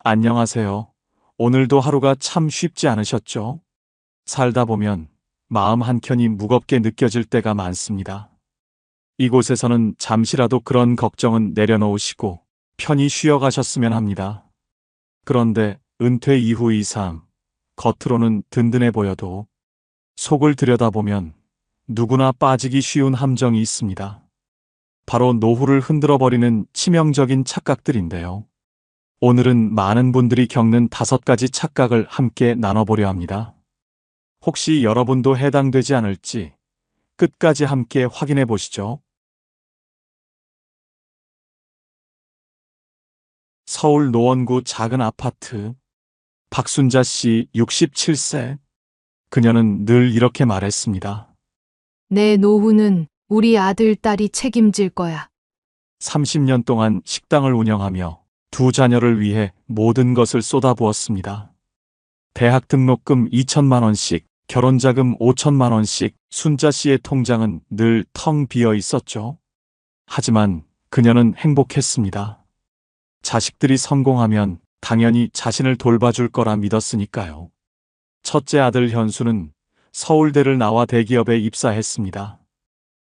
안녕하세요. 오늘도 하루가 참 쉽지 않으셨죠? 살다 보면 마음 한켠이 무겁게 느껴질 때가 많습니다. 이곳에서는 잠시라도 그런 걱정은 내려놓으시고 편히 쉬어가셨으면 합니다. 그런데 은퇴 이후의 삶, 겉으로는 든든해 보여도 속을 들여다보면 누구나 빠지기 쉬운 함정이 있습니다. 바로 노후를 흔들어버리는 치명적인 착각들인데요. 오늘은 많은 분들이 겪는 5가지 착각을 함께 나눠보려 합니다. 혹시 여러분도 해당되지 않을지 끝까지 함께 확인해 보시죠. 서울 노원구 작은 아파트. 박순자 씨 67세. 그녀는 늘 이렇게 말했습니다. 내 노후는 우리 아들, 딸이 책임질 거야. 30년 동안 식당을 운영하며 두 자녀를 위해 모든 것을 쏟아부었습니다. 대학 등록금 2천만 원씩, 결혼자금 5천만 원씩, 순자 씨의 통장은 늘 텅 비어 있었죠. 하지만 그녀는 행복했습니다. 자식들이 성공하면 당연히 자신을 돌봐줄 거라 믿었으니까요. 첫째 아들 현수는 서울대를 나와 대기업에 입사했습니다.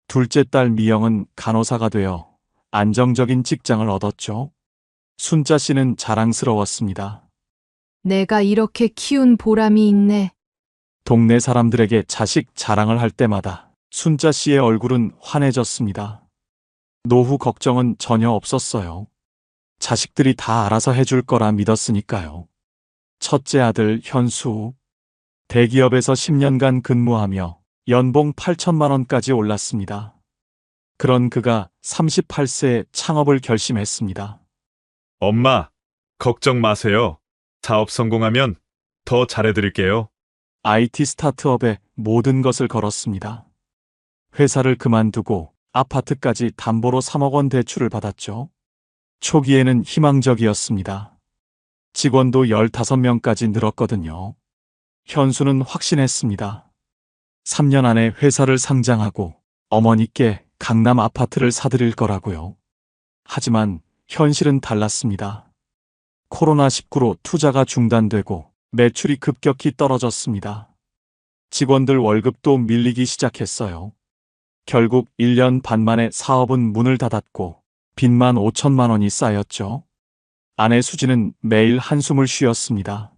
둘째 딸 미영은 간호사가 되어 안정적인 직장을 얻었죠. 순자 씨는 자랑스러웠습니다. 내가 이렇게 키운 보람이 있네. 동네 사람들에게 자식 자랑을 할 때마다 순자 씨의 얼굴은 환해졌습니다. 노후 걱정은 전혀 없었어요. 자식들이 다 알아서 해줄 거라 믿었으니까요. 첫째 아들 현수. 대기업에서 10년간 근무하며 연봉 8천만 원까지 올랐습니다. 그런 그가 38세에 창업을 결심했습니다. 엄마, 걱정 마세요. 사업 성공하면 더 잘해드릴게요. IT 스타트업에 모든 것을 걸었습니다. 회사를 그만두고 아파트까지 담보로 3억 원 대출을 받았죠. 초기에는 희망적이었습니다. 직원도 15명까지 늘었거든요. 현수는 확신했습니다. 3년 안에 회사를 상장하고 어머니께 강남 아파트를 사드릴 거라고요. 하지만 현실은 달랐습니다. 코로나19로 투자가 중단되고 매출이 급격히 떨어졌습니다. 직원들 월급도 밀리기 시작했어요. 결국 1년 반 만에 사업은 문을 닫았고 빚만 5천만 원이 쌓였죠. 아내 수지는 매일 한숨을 쉬었습니다.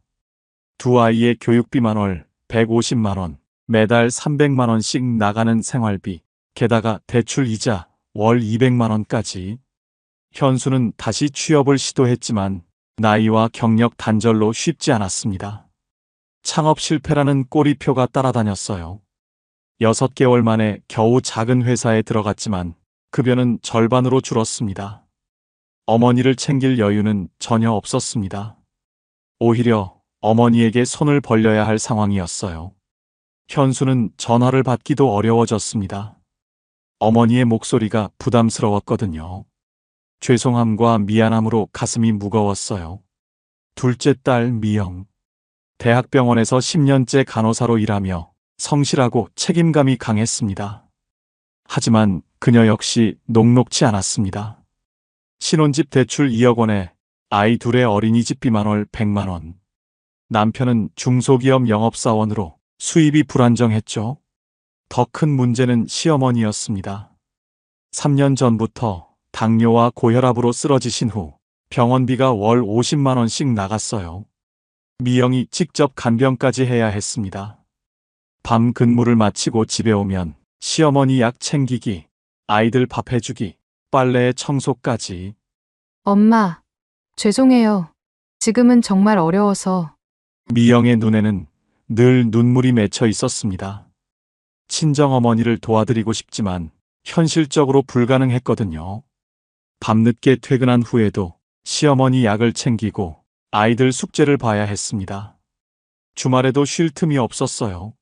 두 아이의 교육비만 월 150만 원, 매달 300만 원씩 나가는 생활비, 게다가 대출 이자 월 200만 원까지. 현수는 다시 취업을 시도했지만 나이와 경력 단절로 쉽지 않았습니다. 창업 실패라는 꼬리표가 따라다녔어요. 6개월 만에 겨우 작은 회사에 들어갔지만 급여는 절반으로 줄었습니다. 어머니를 챙길 여유는 전혀 없었습니다. 오히려 어머니에게 손을 벌려야 할 상황이었어요. 현수는 전화를 받기도 어려워졌습니다. 어머니의 목소리가 부담스러웠거든요. 죄송함과 미안함으로 가슴이 무거웠어요. 둘째 딸 미영. 대학병원에서 10년째 간호사로 일하며 성실하고 책임감이 강했습니다. 하지만 그녀 역시 녹록지 않았습니다. 신혼집 대출 2억 원에 아이 둘의 어린이집비만 월 100만 원. 남편은 중소기업 영업사원으로 수입이 불안정했죠. 더 큰 문제는 시어머니였습니다. 3년 전부터 당뇨와 고혈압으로 쓰러지신 후 병원비가 월 50만 원씩 나갔어요. 미영이 직접 간병까지 해야 했습니다. 밤 근무를 마치고 집에 오면 시어머니 약 챙기기, 아이들 밥 해주기, 빨래 청소까지. 엄마, 죄송해요. 지금은 정말 어려워서. 미영의 눈에는 늘 눈물이 맺혀 있었습니다. 친정어머니를 도와드리고 싶지만 현실적으로 불가능했거든요. 밤늦게 퇴근한 후에도 시어머니 약을 챙기고 아이들 숙제를 봐야 했습니다. 주말에도 쉴 틈이 없었어요.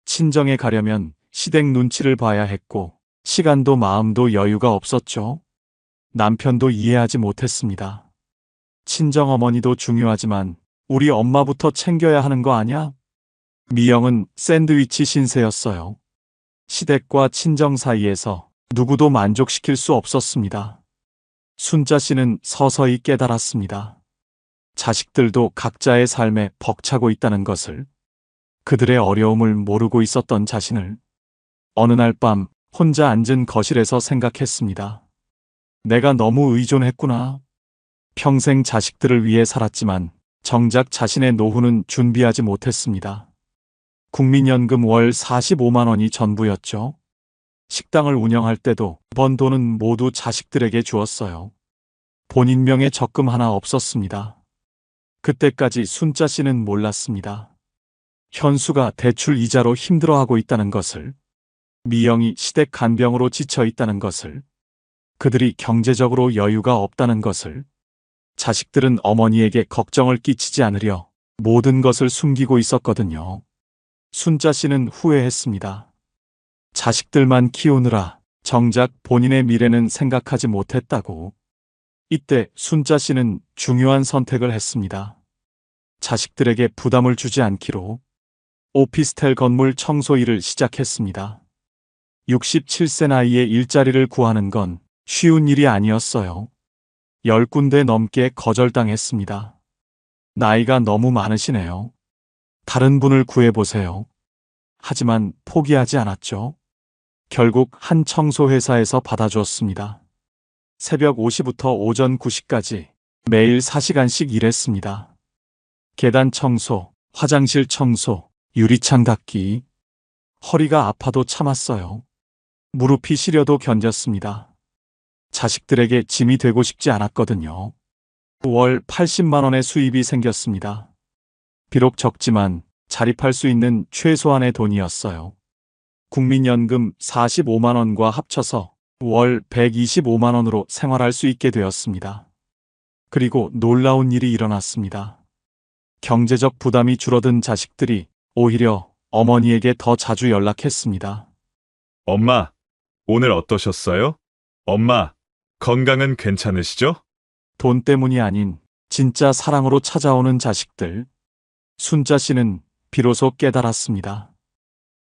친정에 가려면 시댁 눈치를 봐야 했고 시간도 마음도 여유가 없었죠. 남편도 이해하지 못했습니다. 친정어머니도 중요하지만 우리 엄마부터 챙겨야 하는 거 아냐? 미영은 샌드위치 신세였어요. 시댁과 친정 사이에서 누구도 만족시킬 수 없었습니다. 순자 씨는 서서히 깨달았습니다. 자식들도 각자의 삶에 벅차고 있다는 것을, 그들의 어려움을 모르고 있었던 자신을 어느 날 밤 혼자 앉은 거실에서 생각했습니다. 내가 너무 의존했구나. 평생 자식들을 위해 살았지만 정작 자신의 노후는 준비하지 못했습니다. 국민연금 월 45만 원이 전부였죠. 식당을 운영할 때도 번 돈은 모두 자식들에게 주었어요. 본인 명의 적금 하나 없었습니다. 그때까지 순자 씨는 몰랐습니다. 현수가 대출 이자로 힘들어하고 있다는 것을, 미영이 시댁 간병으로 지쳐 있다는 것을, 그들이 경제적으로 여유가 없다는 것을, 자식들은 어머니에게 걱정을 끼치지 않으려 모든 것을 숨기고 있었거든요. 순자 씨는 후회했습니다. 자식들만 키우느라 정작 본인의 미래는 생각하지 못했다고. 이때 순자 씨는 중요한 선택을 했습니다. 자식들에게 부담을 주지 않기로 오피스텔 건물 청소 일을 시작했습니다. 67세 나이에 일자리를 구하는 건 쉬운 일이 아니었어요. 10군데 넘게 거절당했습니다. 나이가 너무 많으시네요. 다른 분을 구해보세요. 하지만 포기하지 않았죠. 결국 한 청소회사에서 받아줬습니다. 새벽 5시부터 오전 9시까지 매일 4시간씩 일했습니다. 계단 청소, 화장실 청소, 유리창 닦기. 허리가 아파도 참았어요. 무릎이 시려도 견뎠습니다. 자식들에게 짐이 되고 싶지 않았거든요. 월 80만 원의 수입이 생겼습니다. 비록 적지만 자립할 수 있는 최소한의 돈이었어요. 국민연금 45만 원과 합쳐서 월 125만 원으로 생활할 수 있게 되었습니다. 그리고 놀라운 일이 일어났습니다. 경제적 부담이 줄어든 자식들이 오히려 어머니에게 더 자주 연락했습니다. 엄마, 오늘 어떠셨어요? 엄마, 건강은 괜찮으시죠? 돈 때문이 아닌 진짜 사랑으로 찾아오는 자식들. 순자 씨는 비로소 깨달았습니다.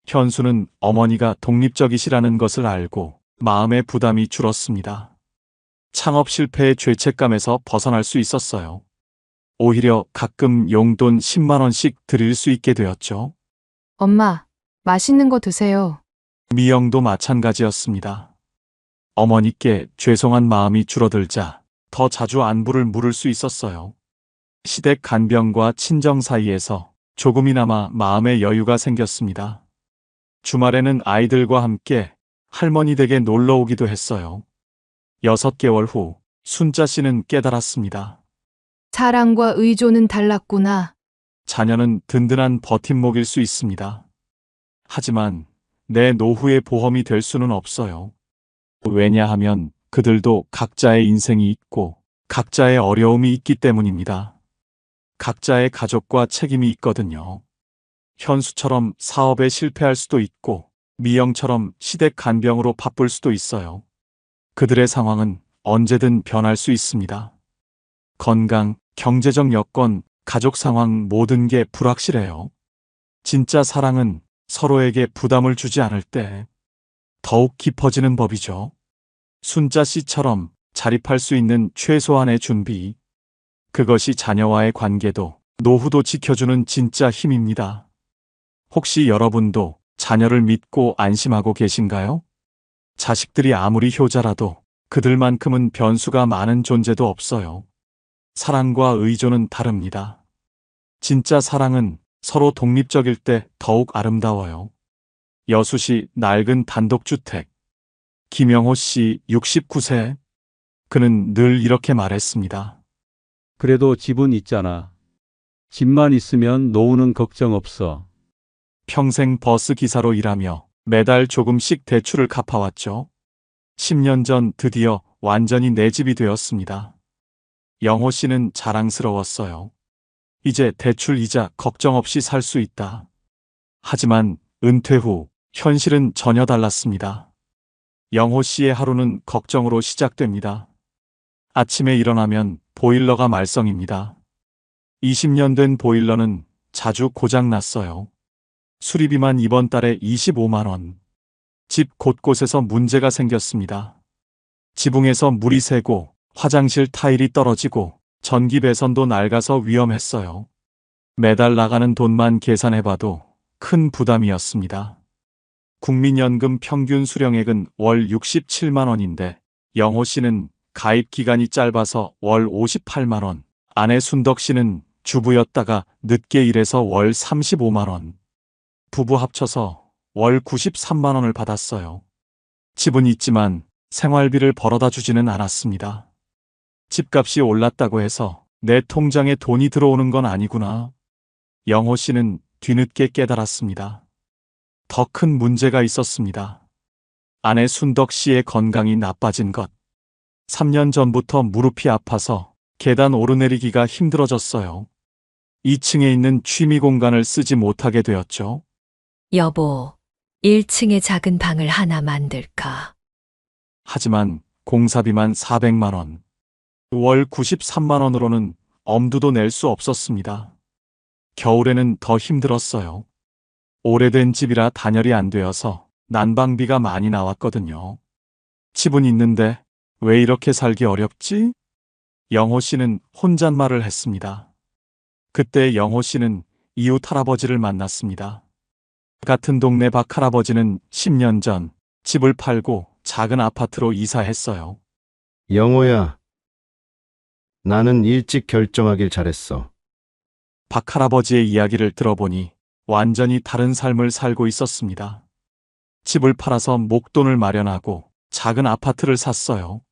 현수는 어머니가 독립적이시라는 것을 알고 마음의 부담이 줄었습니다. 창업 실패의 죄책감에서 벗어날 수 있었어요. 오히려 가끔 용돈 10만 원씩 드릴 수 있게 되었죠. 엄마, 맛있는 거 드세요. 미영도 마찬가지였습니다. 어머니께 죄송한 마음이 줄어들자 더 자주 안부를 물을 수 있었어요. 시댁 간병과 친정 사이에서 조금이나마 마음의 여유가 생겼습니다. 주말에는 아이들과 함께 할머니 댁에 놀러 오기도 했어요. 6개월 후 순자 씨는 깨달았습니다. 사랑과 의존은 달랐구나. 자녀는 든든한 버팀목일 수 있습니다. 하지만 내 노후의 보험이 될 수는 없어요. 왜냐하면 그들도 각자의 인생이 있고 각자의 어려움이 있기 때문입니다. 각자의 가족과 책임이 있거든요. 현수처럼 사업에 실패할 수도 있고 미영처럼 시댁 간병으로 바쁠 수도 있어요. 그들의 상황은 언제든 변할 수 있습니다. 건강, 경제적 여건, 가족 상황 모든 게 불확실해요. 진짜 사랑은 서로에게 부담을 주지 않을 때 더욱 깊어지는 법이죠. 순자 씨처럼 자립할 수 있는 최소한의 준비. 그것이 자녀와의 관계도 노후도 지켜주는 진짜 힘입니다. 혹시 여러분도 자녀를 믿고 안심하고 계신가요? 자식들이 아무리 효자라도 그들만큼은 변수가 많은 존재도 없어요. 사랑과 의존은 다릅니다. 진짜 사랑은 서로 독립적일 때 더욱 아름다워요. 여수시 낡은 단독주택. 김영호 씨 69세. 그는 늘 이렇게 말했습니다. 그래도 집은 있잖아. 집만 있으면 노후는 걱정 없어. 평생 버스 기사로 일하며 매달 조금씩 대출을 갚아왔죠. 10년 전 드디어 완전히 내 집이 되었습니다. 영호 씨는 자랑스러웠어요. 이제 대출 이자 걱정 없이 살 수 있다. 하지만 은퇴 후 현실은 전혀 달랐습니다. 영호 씨의 하루는 걱정으로 시작됩니다. 아침에 일어나면 보일러가 말썽입니다. 20년 된 보일러는 자주 고장 났어요. 수리비만 이번 달에 25만 원. 집 곳곳에서 문제가 생겼습니다. 지붕에서 물이 새고 화장실 타일이 떨어지고 전기 배선도 낡아서 위험했어요. 매달 나가는 돈만 계산해봐도 큰 부담이었습니다. 국민연금 평균 수령액은 월 67만 원인데 영호 씨는 가입 기간이 짧아서 월 58만 원, 아내 순덕 씨는 주부였다가 늦게 일해서 월 35만 원, 부부 합쳐서 월 93만 원을 받았어요. 집은 있지만 생활비를 벌어다 주지는 않았습니다. 집값이 올랐다고 해서 내 통장에 돈이 들어오는 건 아니구나. 영호 씨는 뒤늦게 깨달았습니다. 더 큰 문제가 있었습니다. 아내 순덕 씨의 건강이 나빠진 것. 3년 전부터 무릎이 아파서 계단 오르내리기가 힘들어졌어요. 2층에 있는 취미 공간을 쓰지 못하게 되었죠. 여보, 1층에 작은 방을 하나 만들까? 하지만 공사비만 400만 원. 월 93만 원으로는 엄두도 낼 수 없었습니다. 겨울에는 더 힘들었어요. 오래된 집이라 단열이 안 되어서 난방비가 많이 나왔거든요. 집은 있는데 왜 이렇게 살기 어렵지? 영호 씨는 혼잣말을 했습니다. 그때 영호 씨는 이웃 할아버지를 만났습니다. 같은 동네 박 할아버지는 10년 전 집을 팔고 작은 아파트로 이사했어요. 영호야, 나는 일찍 결정하길 잘했어. 박 할아버지의 이야기를 들어보니 완전히 다른 삶을 살고 있었습니다. 집을 팔아서 목돈을 마련하고 작은 아파트를 샀어요.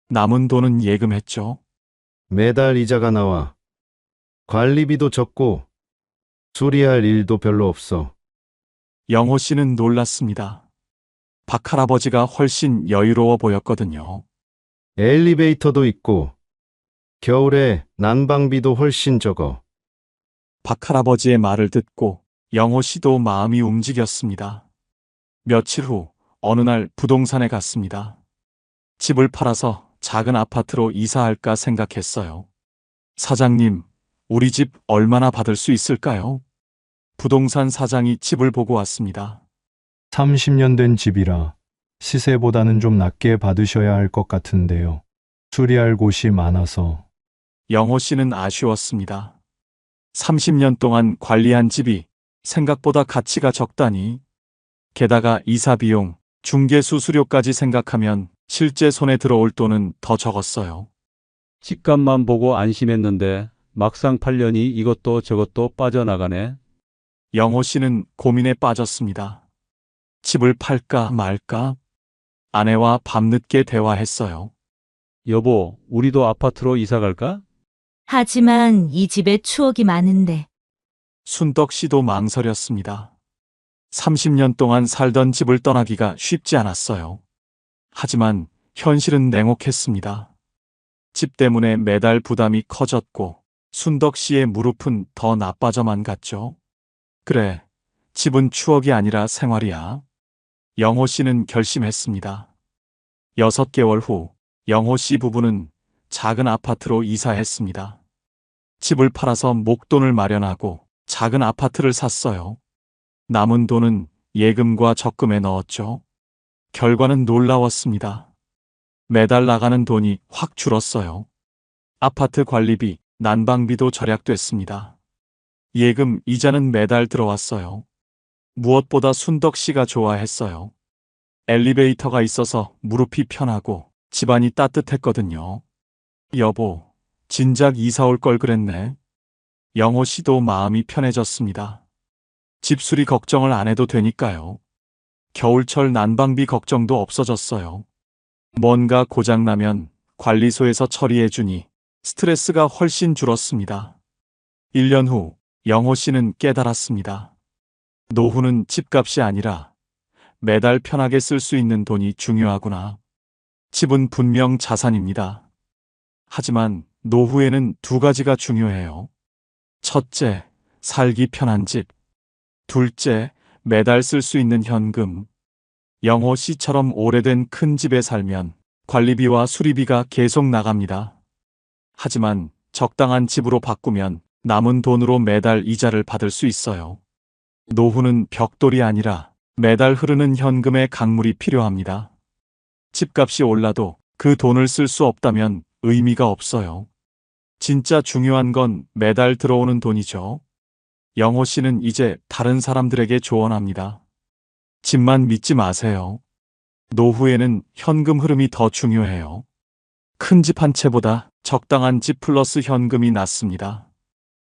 남은 돈은 예금했죠. 매달 이자가 나와. 관리비도 적고 수리할 일도 별로 없어. 영호 씨는 놀랐습니다. 박 할아버지가 훨씬 여유로워 보였거든요. 엘리베이터도 있고 겨울에 난방비도 훨씬 적어. 박 할아버지의 말을 듣고 영호 씨도 마음이 움직였습니다. 며칠 후 어느 날 부동산에 갔습니다. 집을 팔아서 작은 아파트로 이사할까 생각했어요. 사장님, 우리 집 얼마나 받을 수 있을까요? 부동산 사장이 집을 보고 왔습니다. 30년 된 집이라 시세보다는 좀 낮게 받으셔야 할 것 같은데요. 수리할 곳이 많아서. 영호 씨는 아쉬웠습니다. 30년 동안 관리한 집이 생각보다 가치가 적다니. 게다가 이사 비용, 중개 수수료까지 생각하면 실제 손에 들어올 돈은 더 적었어요. 집값만 보고 안심했는데 막상 팔려니 이것도 저것도 빠져나가네. 영호 씨는 고민에 빠졌습니다. 집을 팔까 말까? 아내와 밤늦게 대화했어요. 여보, 우리도 아파트로 이사 갈까? 하지만 이 집에 추억이 많은데. 순덕 씨도 망설였습니다. 30년 동안 살던 집을 떠나기가 쉽지 않았어요. 하지만 현실은 냉혹했습니다. 집 때문에 매달 부담이 커졌고 순덕 씨의 무릎은 더 나빠져만 갔죠. 그래, 집은 추억이 아니라 생활이야. 영호 씨는 결심했습니다. 6개월 후 영호 씨 부부는 작은 아파트로 이사했습니다. 집을 팔아서 목돈을 마련하고 작은 아파트를 샀어요. 남은 돈은 예금과 적금에 넣었죠. 결과는 놀라웠습니다. 매달 나가는 돈이 확 줄었어요. 아파트 관리비, 난방비도 절약됐습니다. 예금 이자는 매달 들어왔어요. 무엇보다 순덕 씨가 좋아했어요. 엘리베이터가 있어서 무릎이 편하고 집안이 따뜻했거든요. 여보, 진작 이사 올 걸 그랬네. 영호 씨도 마음이 편해졌습니다. 집수리 걱정을 안 해도 되니까요. 겨울철 난방비 걱정도 없어졌어요. 뭔가 고장나면 관리소에서 처리해주니 스트레스가 훨씬 줄었습니다. 1년 후 영호 씨는 깨달았습니다. 노후는 집값이 아니라 매달 편하게 쓸 수 있는 돈이 중요하구나. 집은 분명 자산입니다. 하지만 노후에는 두 가지가 중요해요. 첫째, 살기 편한 집. 둘째, 매달 쓸 수 있는 현금. 영호 씨처럼 오래된 큰 집에 살면 관리비와 수리비가 계속 나갑니다. 하지만 적당한 집으로 바꾸면 남은 돈으로 매달 이자를 받을 수 있어요. 노후는 벽돌이 아니라 매달 흐르는 현금의 강물이 필요합니다. 집값이 올라도 그 돈을 쓸 수 없다면 의미가 없어요. 진짜 중요한 건 매달 들어오는 돈이죠. 영호 씨는 이제 다른 사람들에게 조언합니다. 집만 믿지 마세요. 노후에는 현금 흐름이 더 중요해요. 큰 집 한 채보다 적당한 집 플러스 현금이 낫습니다.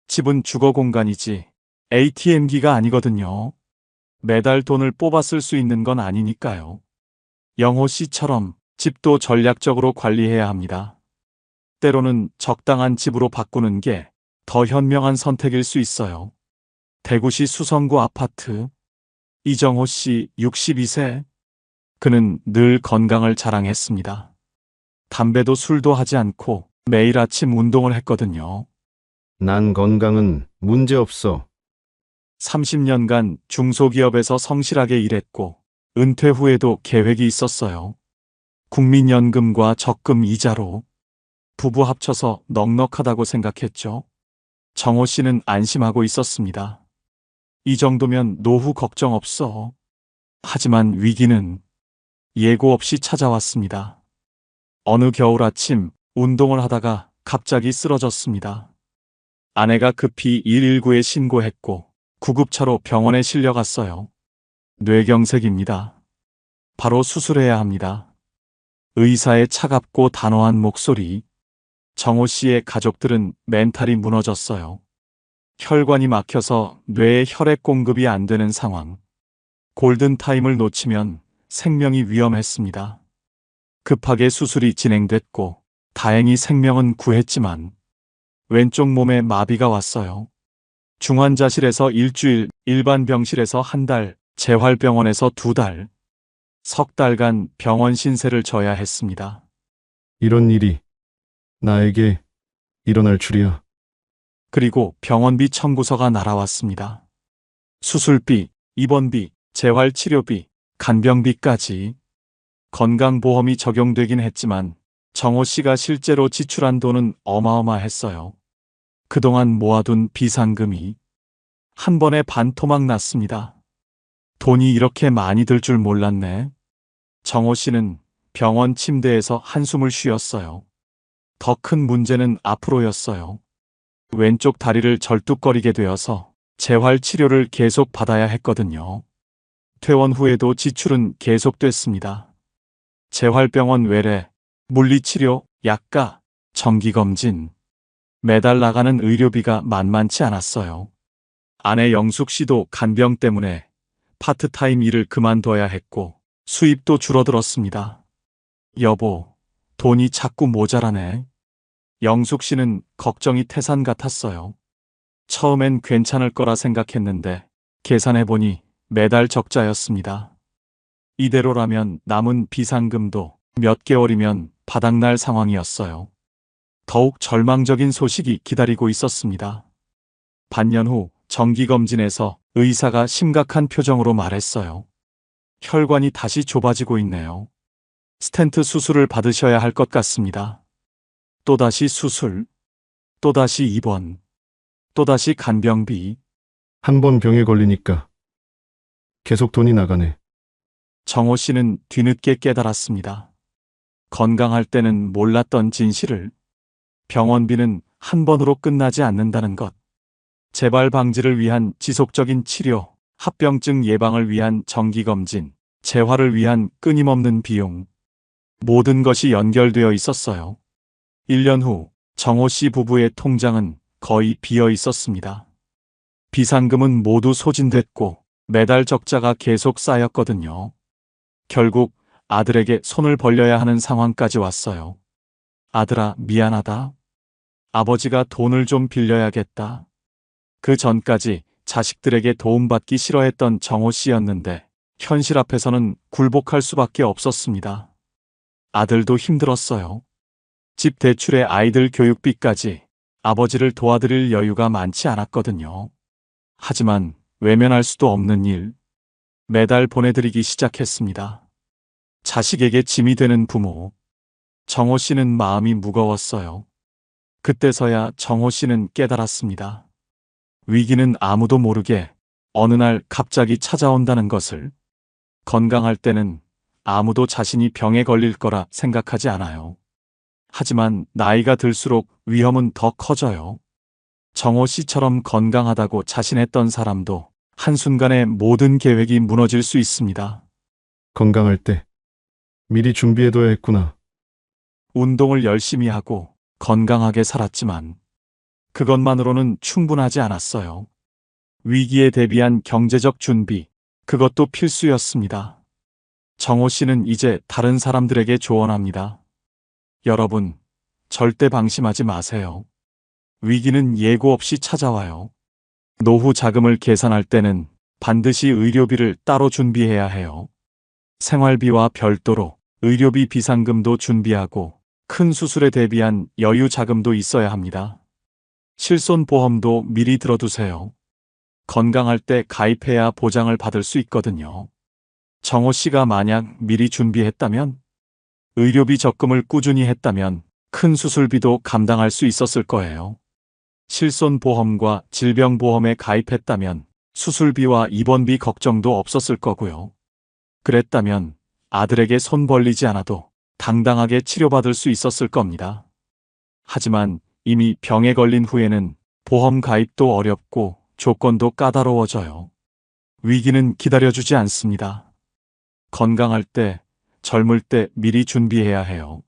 집은 주거 공간이지 ATM기가 아니거든요. 매달 돈을 뽑아 쓸 수 있는 건 아니니까요. 영호 씨처럼 집도 전략적으로 관리해야 합니다. 때로는 적당한 집으로 바꾸는 게 더 현명한 선택일 수 있어요. 대구시 수성구 아파트. 이정호 씨 62세. 그는 늘 건강을 자랑했습니다. 담배도 술도 하지 않고 매일 아침 운동을 했거든요. 난 건강은 문제 없어. 30년간 중소기업에서 성실하게 일했고 은퇴 후에도 계획이 있었어요. 국민연금과 적금 이자로 부부 합쳐서 넉넉하다고 생각했죠. 정호 씨는 안심하고 있었습니다. 이 정도면 노후 걱정 없어. 하지만 위기는 예고 없이 찾아왔습니다. 어느 겨울 아침 운동을 하다가 갑자기 쓰러졌습니다. 아내가 급히 119에 신고했고 구급차로 병원에 실려갔어요. 뇌경색입니다. 바로 수술해야 합니다. 의사의 차갑고 단호한 목소리. 정호 씨의 가족들은 멘탈이 무너졌어요. 혈관이 막혀서 뇌에 혈액 공급이 안 되는 상황. 골든타임을 놓치면 생명이 위험했습니다. 급하게 수술이 진행됐고 다행히 생명은 구했지만 왼쪽 몸에 마비가 왔어요. 중환자실에서 일주일, 일반 병실에서 한 달, 재활병원에서 2달, 석 달간 병원 신세를 져야 했습니다. 이런 일이 나에게 일어날 줄이야. 그리고 병원비 청구서가 날아왔습니다. 수술비, 입원비, 재활치료비, 간병비까지. 건강보험이 적용되긴 했지만 정호 씨가 실제로 지출한 돈은 어마어마했어요. 그동안 모아둔 비상금이 한 번에 반토막 났습니다. 돈이 이렇게 많이 들 줄 몰랐네. 정호 씨는 병원 침대에서 한숨을 쉬었어요. 더 큰 문제는 앞으로였어요. 왼쪽 다리를 절뚝거리게 되어서 재활치료를 계속 받아야 했거든요. 퇴원 후에도 지출은 계속됐습니다. 재활병원 외래, 물리치료, 약가, 정기검진. 매달 나가는 의료비가 만만치 않았어요. 아내 영숙 씨도 간병 때문에 파트타임 일을 그만둬야 했고 수입도 줄어들었습니다. 여보, 돈이 자꾸 모자라네. 영숙 씨는 걱정이 태산 같았어요. 처음엔 괜찮을 거라 생각했는데 계산해보니 매달 적자였습니다. 이대로라면 남은 비상금도 몇 개월이면 바닥날 상황이었어요. 더욱 절망적인 소식이 기다리고 있었습니다. 반년 후 정기검진에서 의사가 심각한 표정으로 말했어요. 혈관이 다시 좁아지고 있네요. 스텐트 수술을 받으셔야 할 것 같습니다. 또다시 수술, 또다시 입원, 또다시 간병비. 한 번 병에 걸리니까 계속 돈이 나가네. 정호 씨는 뒤늦게 깨달았습니다. 건강할 때는 몰랐던 진실을. 병원비는 한 번으로 끝나지 않는다는 것. 재발 방지를 위한 지속적인 치료, 합병증 예방을 위한 정기검진, 재활을 위한 끊임없는 비용. 모든 것이 연결되어 있었어요. 1년 후 정호 씨 부부의 통장은 거의 비어 있었습니다. 비상금은 모두 소진됐고 매달 적자가 계속 쌓였거든요. 결국 아들에게 손을 벌려야 하는 상황까지 왔어요. 아들아, 미안하다. 아버지가 돈을 좀 빌려야겠다. 그 전까지 자식들에게 도움받기 싫어했던 정호 씨였는데 현실 앞에서는 굴복할 수밖에 없었습니다. 아들도 힘들었어요. 집 대출에 아이들 교육비까지 아버지를 도와드릴 여유가 많지 않았거든요. 하지만 외면할 수도 없는 일. 매달 보내드리기 시작했습니다. 자식에게 짐이 되는 부모. 정호 씨는 마음이 무거웠어요. 그때서야 정호 씨는 깨달았습니다. 위기는 아무도 모르게 어느 날 갑자기 찾아온다는 것을. 건강할 때는 아무도 자신이 병에 걸릴 거라 생각하지 않아요. 하지만 나이가 들수록 위험은 더 커져요. 정호 씨처럼 건강하다고 자신했던 사람도 한순간에 모든 계획이 무너질 수 있습니다. 건강할 때 미리 준비해둬야 했구나. 운동을 열심히 하고 건강하게 살았지만 그것만으로는 충분하지 않았어요. 위기에 대비한 경제적 준비, 그것도 필수였습니다. 정호 씨는 이제 다른 사람들에게 조언합니다. 여러분, 절대 방심하지 마세요. 위기는 예고 없이 찾아와요. 노후 자금을 계산할 때는 반드시 의료비를 따로 준비해야 해요. 생활비와 별도로 의료비 비상금도 준비하고 큰 수술에 대비한 여유 자금도 있어야 합니다. 실손보험도 미리 들어두세요. 건강할 때 가입해야 보장을 받을 수 있거든요. 정호 씨가 만약 미리 준비했다면, 의료비 적금을 꾸준히 했다면 큰 수술비도 감당할 수 있었을 거예요. 실손보험과 질병보험에 가입했다면 수술비와 입원비 걱정도 없었을 거고요. 그랬다면 아들에게 손 벌리지 않아도 당당하게 치료받을 수 있었을 겁니다. 하지만 이미 병에 걸린 후에는 보험 가입도 어렵고 조건도 까다로워져요. 위기는 기다려주지 않습니다. 건강할 때, 젊을 때 미리 준비해야 해요.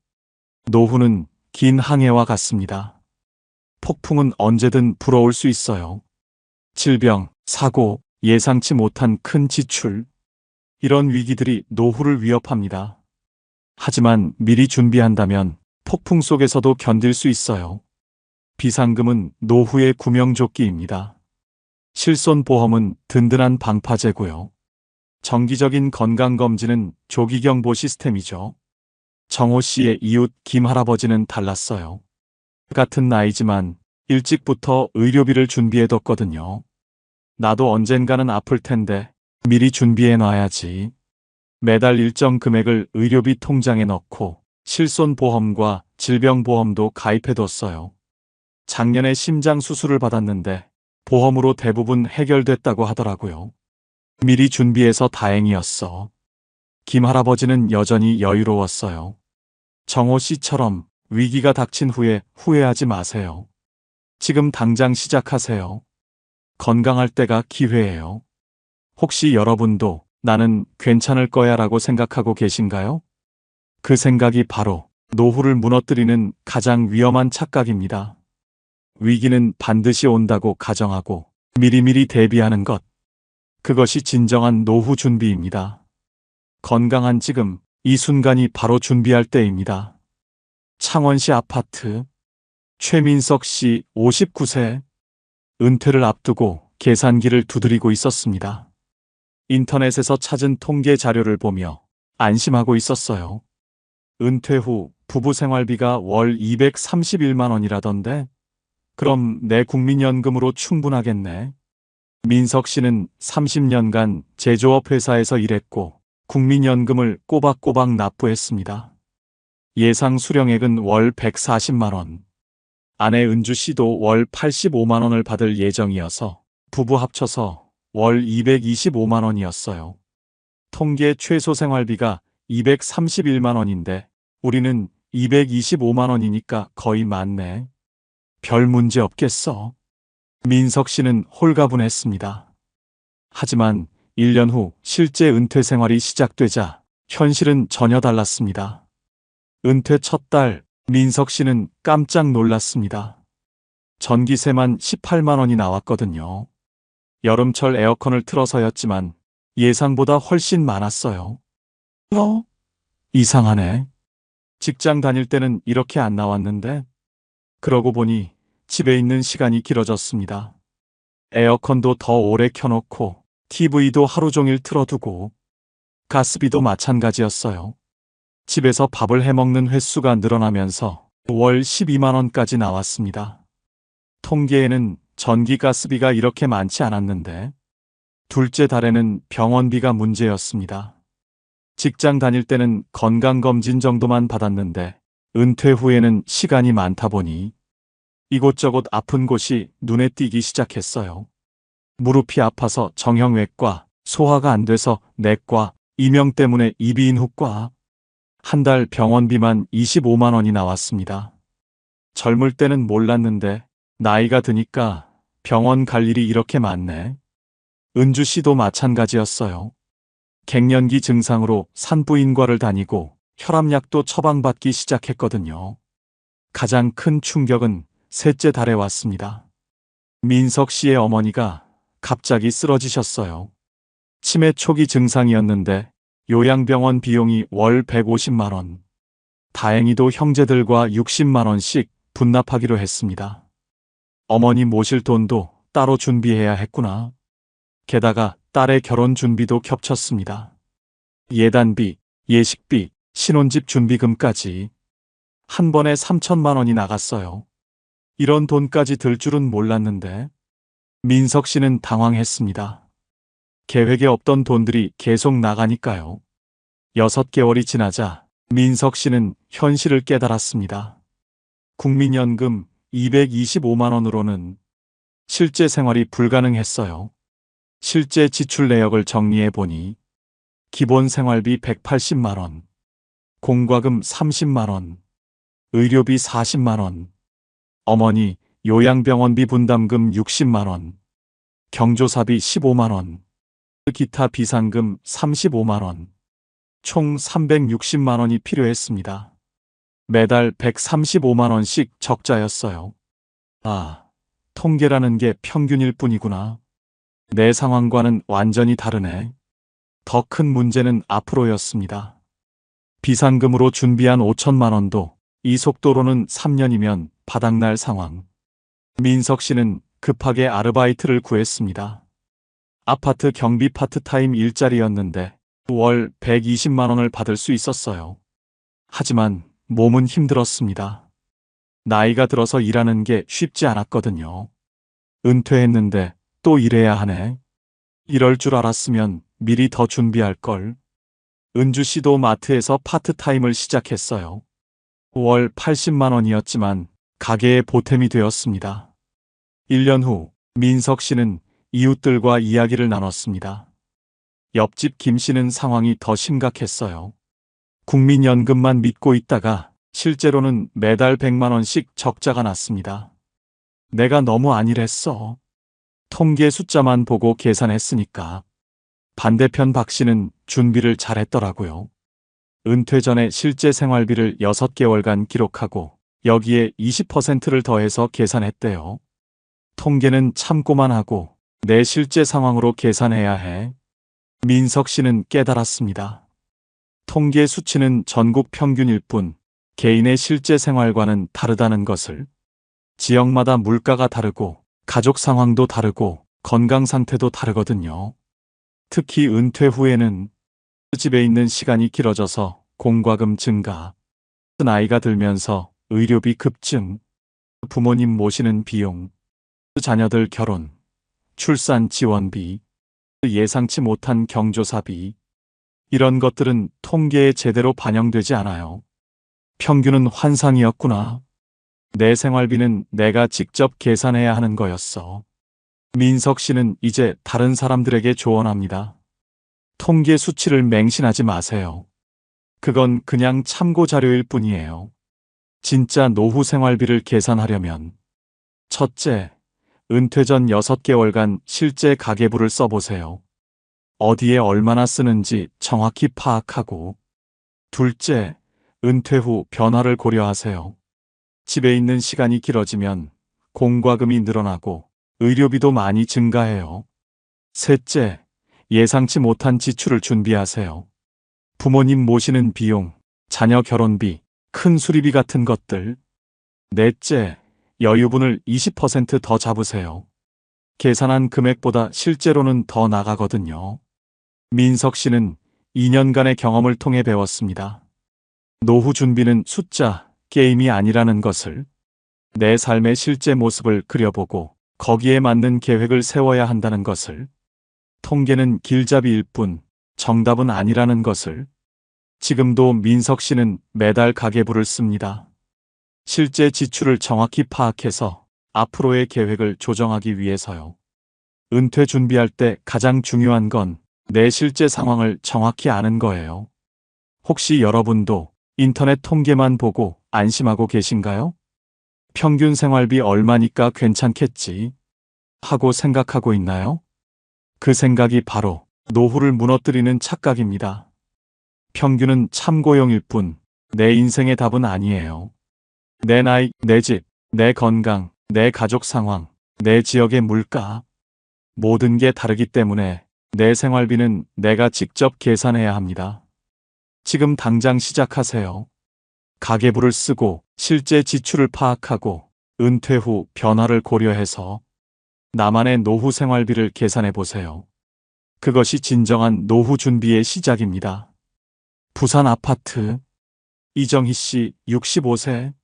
노후는 긴 항해와 같습니다. 폭풍은 언제든 불어올 수 있어요. 질병, 사고, 예상치 못한 큰 지출. 이런 위기들이 노후를 위협합니다. 하지만 미리 준비한다면 폭풍 속에서도 견딜 수 있어요. 비상금은 노후의 구명조끼입니다. 실손보험은 든든한 방파제고요. 정기적인 건강검진은 조기경보 시스템이죠. 정호 씨의 이웃 김 할아버지는 달랐어요. 같은 나이지만 일찍부터 의료비를 준비해뒀거든요. 나도 언젠가는 아플 텐데 미리 준비해놔야지. 매달 일정 금액을 의료비 통장에 넣고 실손보험과 질병보험도 가입해뒀어요. 작년에 심장 수술을 받았는데 보험으로 대부분 해결됐다고 하더라고요. 미리 준비해서 다행이었어. 김 할아버지는 여전히 여유로웠어요. 정호 씨처럼 위기가 닥친 후에 후회하지 마세요. 지금 당장 시작하세요. 건강할 때가 기회예요. 혹시 여러분도 나는 괜찮을 거야 라고 생각하고 계신가요? 그 생각이 바로 노후를 무너뜨리는 가장 위험한 착각입니다. 위기는 반드시 온다고 가정하고 미리미리 대비하는 것. 그것이 진정한 노후 준비입니다. 건강한 지금, 이 순간이 바로 준비할 때입니다. 창원시 아파트. 최민석 씨 59세. 은퇴를 앞두고 계산기를 두드리고 있었습니다. 인터넷에서 찾은 통계 자료를 보며 안심하고 있었어요. 은퇴 후 부부 생활비가 월 231만 원이라던데? 그럼 내 국민연금으로 충분하겠네. 민석 씨는 30년간 제조업 회사에서 일했고 국민연금을 꼬박꼬박 납부했습니다. 예상 수령액은 월 140만 원. 아내 은주 씨도 월 85만 원을 받을 예정이어서 부부 합쳐서 월 225만 원이었어요. 통계 최소 생활비가 231만 원인데 우리는 225만 원이니까 거의 맞네. 별 문제 없겠어. 민석 씨는 홀가분했습니다. 하지만 1년 후 실제 은퇴 생활이 시작되자 현실은 전혀 달랐습니다. 은퇴 첫 달, 민석 씨는 깜짝 놀랐습니다. 전기세만 18만 원이 나왔거든요. 여름철 에어컨을 틀어서였지만 예상보다 훨씬 많았어요. 이상하네. 직장 다닐 때는 이렇게 안 나왔는데? 그러고 보니 집에 있는 시간이 길어졌습니다. 에어컨도 더 오래 켜놓고 TV도 하루 종일 틀어두고 가스비도 마찬가지였어요. 집에서 밥을 해먹는 횟수가 늘어나면서 월 12만 원까지 나왔습니다. 통계에는 전기 가스비가 이렇게 많지 않았는데 둘째 달에는 병원비가 문제였습니다. 직장 다닐 때는 건강검진 정도만 받았는데 은퇴 후에는 시간이 많다 보니 이곳저곳 아픈 곳이 눈에 띄기 시작했어요. 무릎이 아파서 정형외과, 소화가 안 돼서 내과, 이명 때문에 이비인후과. 한 달 병원비만 25만 원이 나왔습니다. 젊을 때는 몰랐는데 나이가 드니까 병원 갈 일이 이렇게 많네. 은주 씨도 마찬가지였어요. 갱년기 증상으로 산부인과를 다니고 혈압약도 처방받기 시작했거든요. 가장 큰 충격은 셋째 달에 왔습니다. 민석 씨의 어머니가 갑자기 쓰러지셨어요. 치매 초기 증상이었는데 요양병원 비용이 월 150만 원. 다행히도 형제들과 60만 원씩 분납하기로 했습니다. 어머니 모실 돈도 따로 준비해야 했구나. 게다가 딸의 결혼 준비도 겹쳤습니다. 예단비, 예식비, 신혼집 준비금까지 한 번에 3천만 원이 나갔어요. 이런 돈까지 들 줄은 몰랐는데 민석 씨는 당황했습니다. 계획에 없던 돈들이 계속 나가니까요. 6개월이 지나자 민석 씨는 현실을 깨달았습니다. 국민연금 225만 원으로는 실제 생활이 불가능했어요. 실제 지출 내역을 정리해 보니 기본 생활비 180만 원, 공과금 30만 원, 의료비 40만 원, 어머니 요양병원비 분담금 60만 원, 경조사비 15만 원, 기타 비상금 35만 원, 총 360만 원이 필요했습니다. 매달 135만 원씩 적자였어요. 아, 통계라는 게 평균일 뿐이구나. 내 상황과는 완전히 다르네. 더 큰 문제는 앞으로였습니다. 비상금으로 준비한 5천만 원도 이 속도로는 3년이면 바닥날 상황. 민석 씨는 급하게 아르바이트를 구했습니다. 아파트 경비 파트타임 일자리였는데 월 120만 원을 받을 수 있었어요. 하지만 몸은 힘들었습니다. 나이가 들어서 일하는 게 쉽지 않았거든요. 은퇴했는데 또 일해야 하네. 이럴 줄 알았으면 미리 더 준비할 걸. 은주 씨도 마트에서 파트타임을 시작했어요. 월 80만 원이었지만 가게의 보탬이 되었습니다. 1년 후 민석 씨는 이웃들과 이야기를 나눴습니다. 옆집 김 씨는 상황이 더 심각했어요. 국민연금만 믿고 있다가 실제로는 매달 100만 원씩 적자가 났습니다. 내가 너무 안일했어. 통계 숫자만 보고 계산했으니까. 반대편 박 씨는 준비를 잘했더라고요. 은퇴 전에 실제 생활비를 6개월간 기록하고 여기에 20%를 더해서 계산했대요. 통계는 참고만 하고 내 실제 상황으로 계산해야 해. 민석 씨는 깨달았습니다. 통계 수치는 전국 평균일 뿐 개인의 실제 생활과는 다르다는 것을. 지역마다 물가가 다르고 가족 상황도 다르고 건강 상태도 다르거든요. 특히 은퇴 후에는 집에 있는 시간이 길어져서 공과금 증가, 나이가 들면서 의료비 급증, 부모님 모시는 비용, 자녀들 결혼, 출산 지원비, 예상치 못한 경조사비, 이런 것들은 통계에 제대로 반영되지 않아요. 평균은 환상이었구나. 내 생활비는 내가 직접 계산해야 하는 거였어. 민석 씨는 이제 다른 사람들에게 조언합니다. 통계 수치를 맹신하지 마세요. 그건 그냥 참고 자료일 뿐이에요. 진짜 노후 생활비를 계산하려면 첫째, 은퇴 전 6개월간 실제 가계부를 써보세요. 어디에 얼마나 쓰는지 정확히 파악하고. 둘째, 은퇴 후 변화를 고려하세요. 집에 있는 시간이 길어지면 공과금이 늘어나고 의료비도 많이 증가해요. 셋째, 예상치 못한 지출을 준비하세요. 부모님 모시는 비용, 자녀 결혼비, 큰 수리비 같은 것들. 넷째, 여유분을 20% 더 잡으세요. 계산한 금액보다 실제로는 더 나가거든요. 민석 씨는 2년간의 경험을 통해 배웠습니다. 노후 준비는 숫자, 게임이 아니라는 것을. 내 삶의 실제 모습을 그려보고 거기에 맞는 계획을 세워야 한다는 것을. 통계는 길잡이일 뿐 정답은 아니라는 것을. 지금도 민석 씨는 매달 가계부를 씁니다. 실제 지출을 정확히 파악해서 앞으로의 계획을 조정하기 위해서요. 은퇴 준비할 때 가장 중요한 건 내 실제 상황을 정확히 아는 거예요. 혹시 여러분도 인터넷 통계만 보고 안심하고 계신가요? 평균 생활비 얼마니까 괜찮겠지 하고 생각하고 있나요? 그 생각이 바로 노후를 무너뜨리는 착각입니다. 평균은 참고용일 뿐 내 인생의 답은 아니에요. 내 나이, 내 집, 내 건강, 내 가족 상황, 내 지역의 물가, 모든 게 다르기 때문에 내 생활비는 내가 직접 계산해야 합니다. 지금 당장 시작하세요. 가계부를 쓰고 실제 지출을 파악하고 은퇴 후 변화를 고려해서 나만의 노후 생활비를 계산해 보세요. 그것이 진정한 노후 준비의 시작입니다. 부산 아파트. 이정희 씨 65세.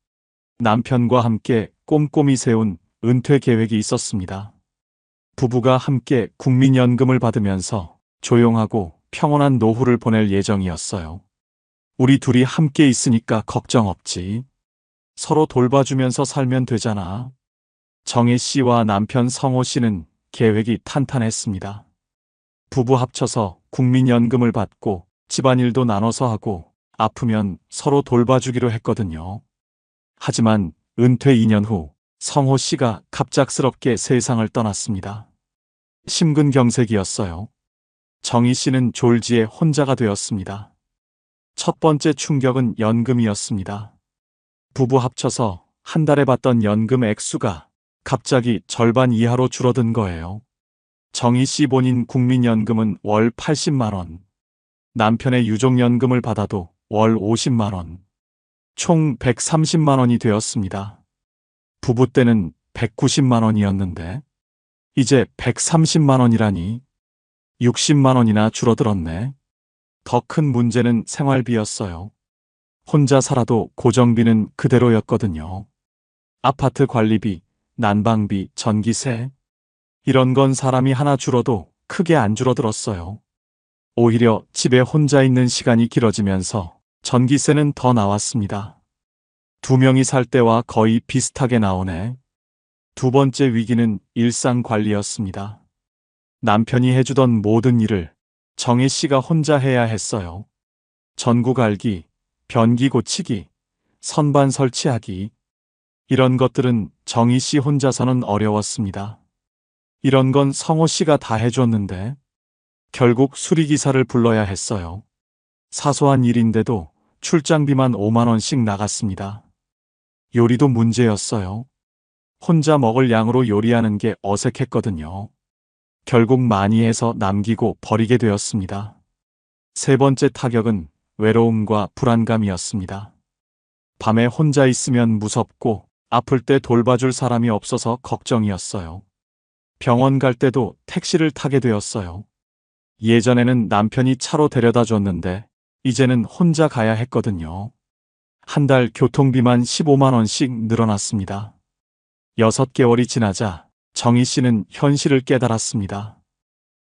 남편과 함께 꼼꼼히 세운 은퇴 계획이 있었습니다. 부부가 함께 국민연금을 받으면서 조용하고 평온한 노후를 보낼 예정이었어요. 우리 둘이 함께 있으니까 걱정 없지. 서로 돌봐주면서 살면 되잖아. 정혜 씨와 남편 성호 씨는 계획이 탄탄했습니다. 부부 합쳐서 국민연금을 받고 집안일도 나눠서 하고 아프면 서로 돌봐주기로 했거든요. 하지만 은퇴 2년 후 성호 씨가 갑작스럽게 세상을 떠났습니다. 심근경색이었어요. 정희 씨는 졸지에 혼자가 되었습니다. 첫 번째 충격은 연금이었습니다. 부부 합쳐서 한 달에 받던 연금 액수가 갑자기 절반 이하로 줄어든 거예요. 정희 씨 본인 국민연금은 월 80만 원, 남편의 유족연금을 받아도 월 50만 원, 총 130만 원이 되었습니다. 부부 때는 190만 원이었는데 이제 130만 원이라니 60만 원이나 줄어들었네. 더 큰 문제는 생활비였어요. 혼자 살아도 고정비는 그대로였거든요. 아파트 관리비, 난방비, 전기세. 이런 건 사람이 하나 줄어도 크게 안 줄어들었어요. 오히려 집에 혼자 있는 시간이 길어지면서 전기세는 더 나왔습니다. 2명이 살 때와 거의 비슷하게 나오네. 두 번째 위기는 일상 관리였습니다. 남편이 해주던 모든 일을 정혜 씨가 혼자 해야 했어요. 전구 갈기, 변기 고치기, 선반 설치하기. 이런 것들은 정희 씨 혼자서는 어려웠습니다. 이런 건 성호 씨가 다 해줬는데 결국 수리기사를 불러야 했어요. 사소한 일인데도 출장비만 5만 원씩 나갔습니다. 요리도 문제였어요. 혼자 먹을 양으로 요리하는 게 어색했거든요. 결국 많이 해서 남기고 버리게 되었습니다. 세 번째 타격은 외로움과 불안감이었습니다. 밤에 혼자 있으면 무섭고 아플 때 돌봐줄 사람이 없어서 걱정이었어요. 병원 갈 때도 택시를 타게 되었어요. 예전에는 남편이 차로 데려다 줬는데 이제는 혼자 가야 했거든요. 한 달 교통비만 15만 원씩 늘어났습니다. 6개월이 지나자 정희 씨는 현실을 깨달았습니다.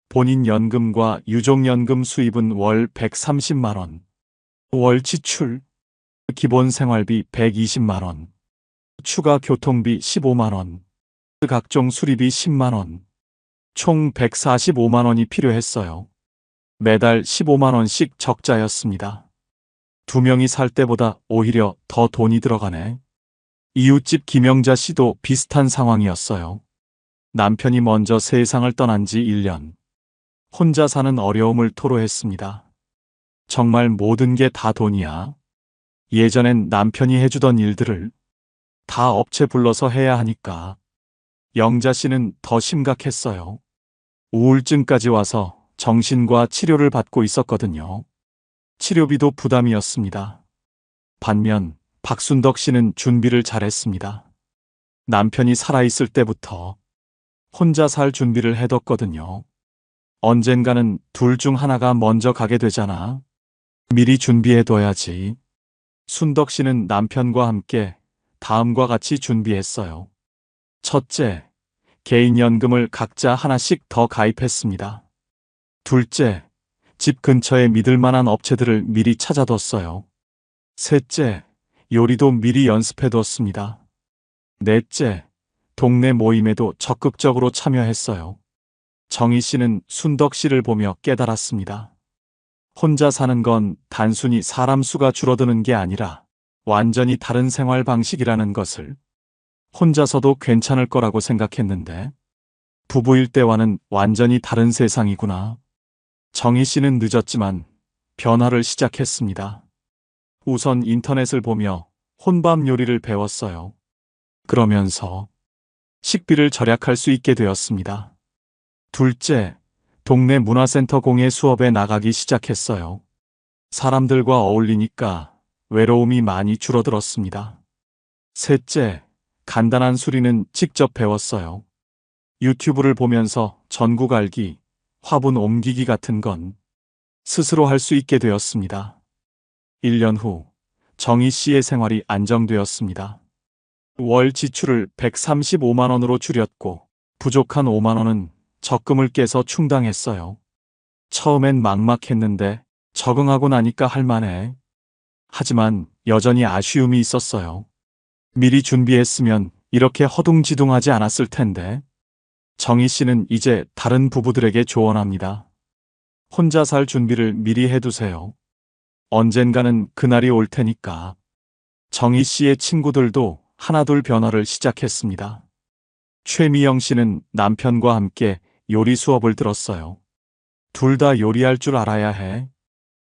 본인 연금과 유족연금 수입은 월 130만 원, 월 지출, 기본 생활비 120만 원, 추가 교통비 15만 원, 각종 수리비 10만 원, 총 145만 원이 필요했어요. 매달 15만 원씩 적자였습니다. 2명이 살 때보다 오히려 더 돈이 들어가네. 이웃집 김영자 씨도 비슷한 상황이었어요. 남편이 먼저 세상을 떠난 지 1년. 혼자 사는 어려움을 토로했습니다. 정말 모든 게 다 돈이야. 예전엔 남편이 해주던 일들을 다 업체 불러서 해야 하니까. 영자 씨는 더 심각했어요. 우울증까지 와서 정신과 치료를 받고 있었거든요. 치료비도 부담이었습니다. 반면 박순덕 씨는 준비를 잘했습니다. 남편이 살아있을 때부터 혼자 살 준비를 해뒀거든요. 언젠가는 둘 중 하나가 먼저 가게 되잖아. 미리 준비해둬야지. 순덕 씨는 남편과 함께 다음과 같이 준비했어요. 첫째, 개인연금을 각자 하나씩 더 가입했습니다. 둘째, 집 근처에 믿을 만한 업체들을 미리 찾아뒀어요. 셋째, 요리도 미리 연습해뒀습니다. 넷째, 동네 모임에도 적극적으로 참여했어요. 정희 씨는 순덕 씨를 보며 깨달았습니다. 혼자 사는 건 단순히 사람 수가 줄어드는 게 아니라 완전히 다른 생활 방식이라는 것을 혼자서도 괜찮을 거라고 생각했는데 부부일 때와는 완전히 다른 세상이구나. 정희 씨는 늦었지만 변화를 시작했습니다. 우선 인터넷을 보며 혼밥 요리를 배웠어요. 그러면서 식비를 절약할 수 있게 되었습니다. 둘째, 동네 문화센터 공예 수업에 나가기 시작했어요. 사람들과 어울리니까 외로움이 많이 줄어들었습니다. 셋째, 간단한 수리는 직접 배웠어요. 유튜브를 보면서 전구 갈기, 화분 옮기기 같은 건 스스로 할 수 있게 되었습니다. 1년 후 정희 씨의 생활이 안정되었습니다. 월 지출을 135만 원으로 줄였고 부족한 5만 원은 적금을 깨서 충당했어요. 처음엔 막막했는데 적응하고 나니까 할만해. 하지만 여전히 아쉬움이 있었어요. 미리 준비했으면 이렇게 허둥지둥하지 않았을 텐데. 정희 씨는 이제 다른 부부들에게 조언합니다. 혼자 살 준비를 미리 해두세요. 언젠가는 그날이 올 테니까. 정희 씨의 친구들도 하나둘 변화를 시작했습니다. 최미영 씨는 남편과 함께 요리 수업을 들었어요. 둘 다 요리할 줄 알아야 해.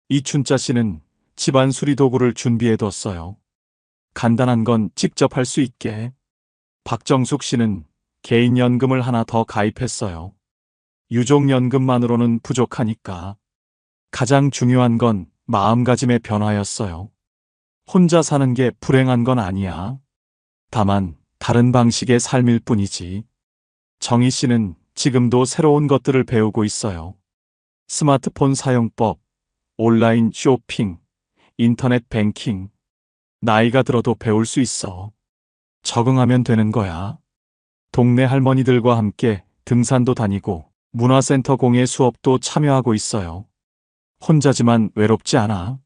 이춘자 씨는 집안 수리 도구를 준비해뒀어요. 간단한 건 직접 할 수 있게. 박정숙 씨는 개인연금을 하나 더 가입했어요. 유족연금만으로는 부족하니까. 가장 중요한 건 마음가짐의 변화였어요. 혼자 사는 게 불행한 건 아니야. 다만 다른 방식의 삶일 뿐이지. 정희 씨는 지금도 새로운 것들을 배우고 있어요. 스마트폰 사용법, 온라인 쇼핑, 인터넷 뱅킹. 나이가 들어도 배울 수 있어. 적응하면 되는 거야. 동네 할머니들과 함께 등산도 다니고 문화센터 공예 수업도 참여하고 있어요. 혼자지만 외롭지 않아.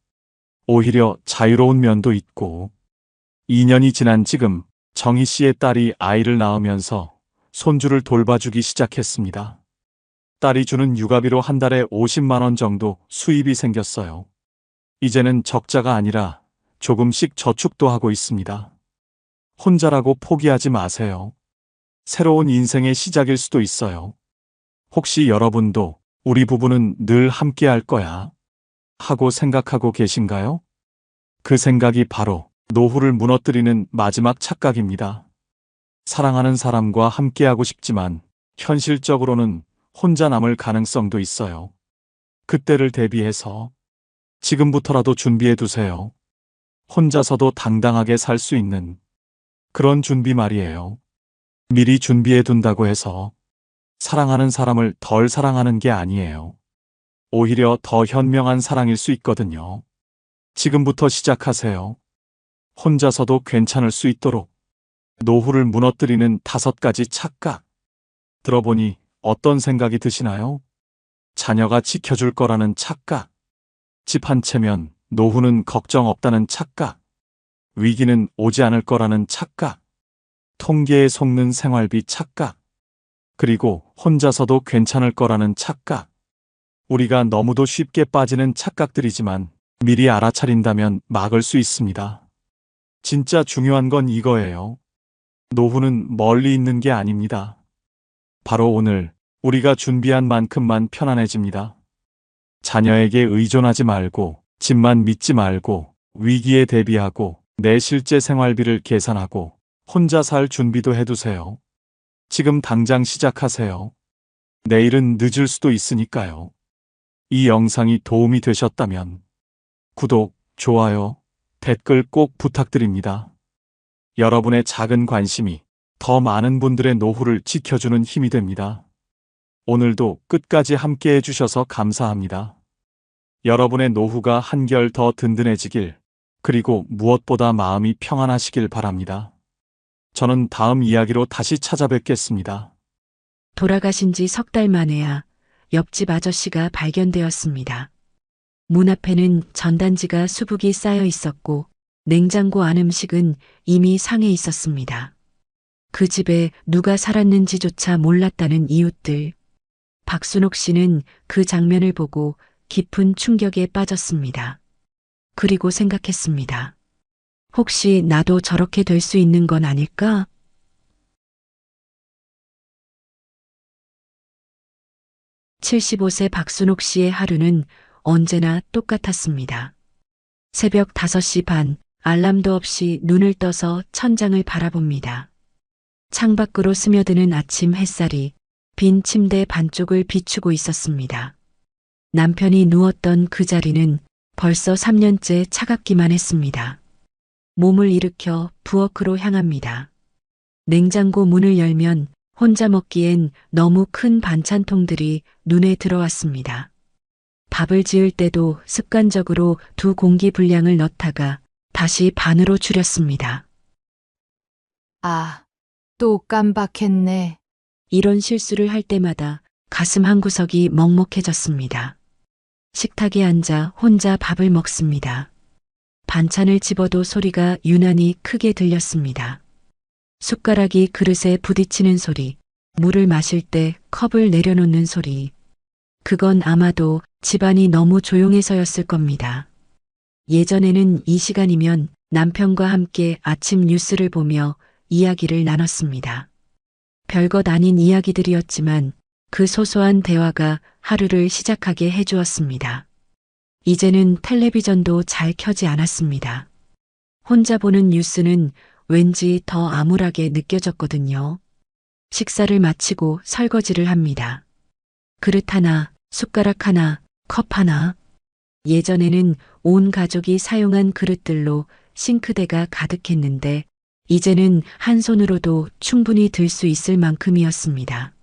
오히려 자유로운 면도 있고. 2년이 지난 지금 정희 씨의 딸이 아이를 낳으면서 손주를 돌봐주기 시작했습니다. 딸이 주는 육아비로 한 달에 50만 원 정도 수입이 생겼어요. 이제는 적자가 아니라 조금씩 저축도 하고 있습니다. 혼자라고 포기하지 마세요. 새로운 인생의 시작일 수도 있어요. 혹시 여러분도 우리 부부는 늘 함께 할 거야 하고 생각하고 계신가요? 그 생각이 바로 노후를 무너뜨리는 마지막 착각입니다. 사랑하는 사람과 함께하고 싶지만 현실적으로는 혼자 남을 가능성도 있어요. 그때를 대비해서 지금부터라도 준비해 두세요. 혼자서도 당당하게 살 수 있는 그런 준비 말이에요. 미리 준비해 둔다고 해서 사랑하는 사람을 덜 사랑하는 게 아니에요. 오히려 더 현명한 사랑일 수 있거든요. 지금부터 시작하세요. 혼자서도 괜찮을 수 있도록. 노후를 무너뜨리는 5가지 착각. 들어보니 어떤 생각이 드시나요? 자녀가 지켜줄 거라는 착각. 집 한 채면 노후는 걱정 없다는 착각. 위기는 오지 않을 거라는 착각. 통계에 속는 생활비 착각. 그리고 혼자서도 괜찮을 거라는 착각. 우리가 너무도 쉽게 빠지는 착각들이지만 미리 알아차린다면 막을 수 있습니다. 진짜 중요한 건 이거예요. 노후는 멀리 있는 게 아닙니다. 바로 오늘 우리가 준비한 만큼만 편안해집니다. 자녀에게 의존하지 말고, 집만 믿지 말고, 위기에 대비하고, 내 실제 생활비를 계산하고, 혼자 살 준비도 해두세요. 지금 당장 시작하세요. 내일은 늦을 수도 있으니까요. 이 영상이 도움이 되셨다면 구독, 좋아요, 댓글 꼭 부탁드립니다. 여러분의 작은 관심이 더 많은 분들의 노후를 지켜주는 힘이 됩니다. 오늘도 끝까지 함께 해주셔서 감사합니다. 여러분의 노후가 한결 더 든든해지길, 그리고 무엇보다 마음이 평안하시길 바랍니다. 저는 다음 이야기로 다시 찾아뵙겠습니다. 돌아가신 지 3달 만에야 옆집 아저씨가 발견되었습니다. 문 앞에는 전단지가 수북이 쌓여 있었고 냉장고 안 음식은 이미 상해 있었습니다. 그 집에 누가 살았는지조차 몰랐다는 이웃들. 박순옥 씨는 그 장면을 보고 깊은 충격에 빠졌습니다. 그리고 생각했습니다. 혹시 나도 저렇게 될 수 있는 건 아닐까? (75세) 박순옥 씨의 하루는 언제나 똑같았습니다. 새벽 5시 반, 알람도 없이 눈을 떠서 천장을 바라봅니다. 창밖으로 스며드는 아침 햇살이 빈 침대 반쪽을 비추고 있었습니다. 남편이 누웠던 그 자리는 벌써 3년째 차갑기만 했습니다. 몸을 일으켜 부엌으로 향합니다. 냉장고 문을 열면 혼자 먹기엔 너무 큰 반찬통들이 눈에 들어왔습니다. 밥을 지을 때도 습관적으로 2공기 분량을 넣다가 다시 반으로 줄였습니다. 아, 또 깜박했네. 이런 실수를 할 때마다 가슴 한 구석이 먹먹해졌습니다. 식탁에 앉아 혼자 밥을 먹습니다. 반찬을 집어도 소리가 유난히 크게 들렸습니다. 숟가락이 그릇에 부딪히는 소리, 물을 마실 때 컵을 내려놓는 소리. 그건 아마도 집안이 너무 조용해서였을 겁니다. 예전에는 이 시간이면 남편과 함께 아침 뉴스를 보며 이야기를 나눴습니다. 별것 아닌 이야기들이었지만 그 소소한 대화가 하루를 시작하게 해주었습니다. 이제는 텔레비전도 잘 켜지 않았습니다. 혼자 보는 뉴스는 왠지 더 암울하게 느껴졌거든요. 식사를 마치고 설거지를 합니다. 그릇 하나, 숟가락 하나, 컵 하나. 예전에는 온 가족이 사용한 그릇들로 싱크대가 가득했는데 이제는 한 손으로도 충분히 들 수 있을 만큼이었습니다.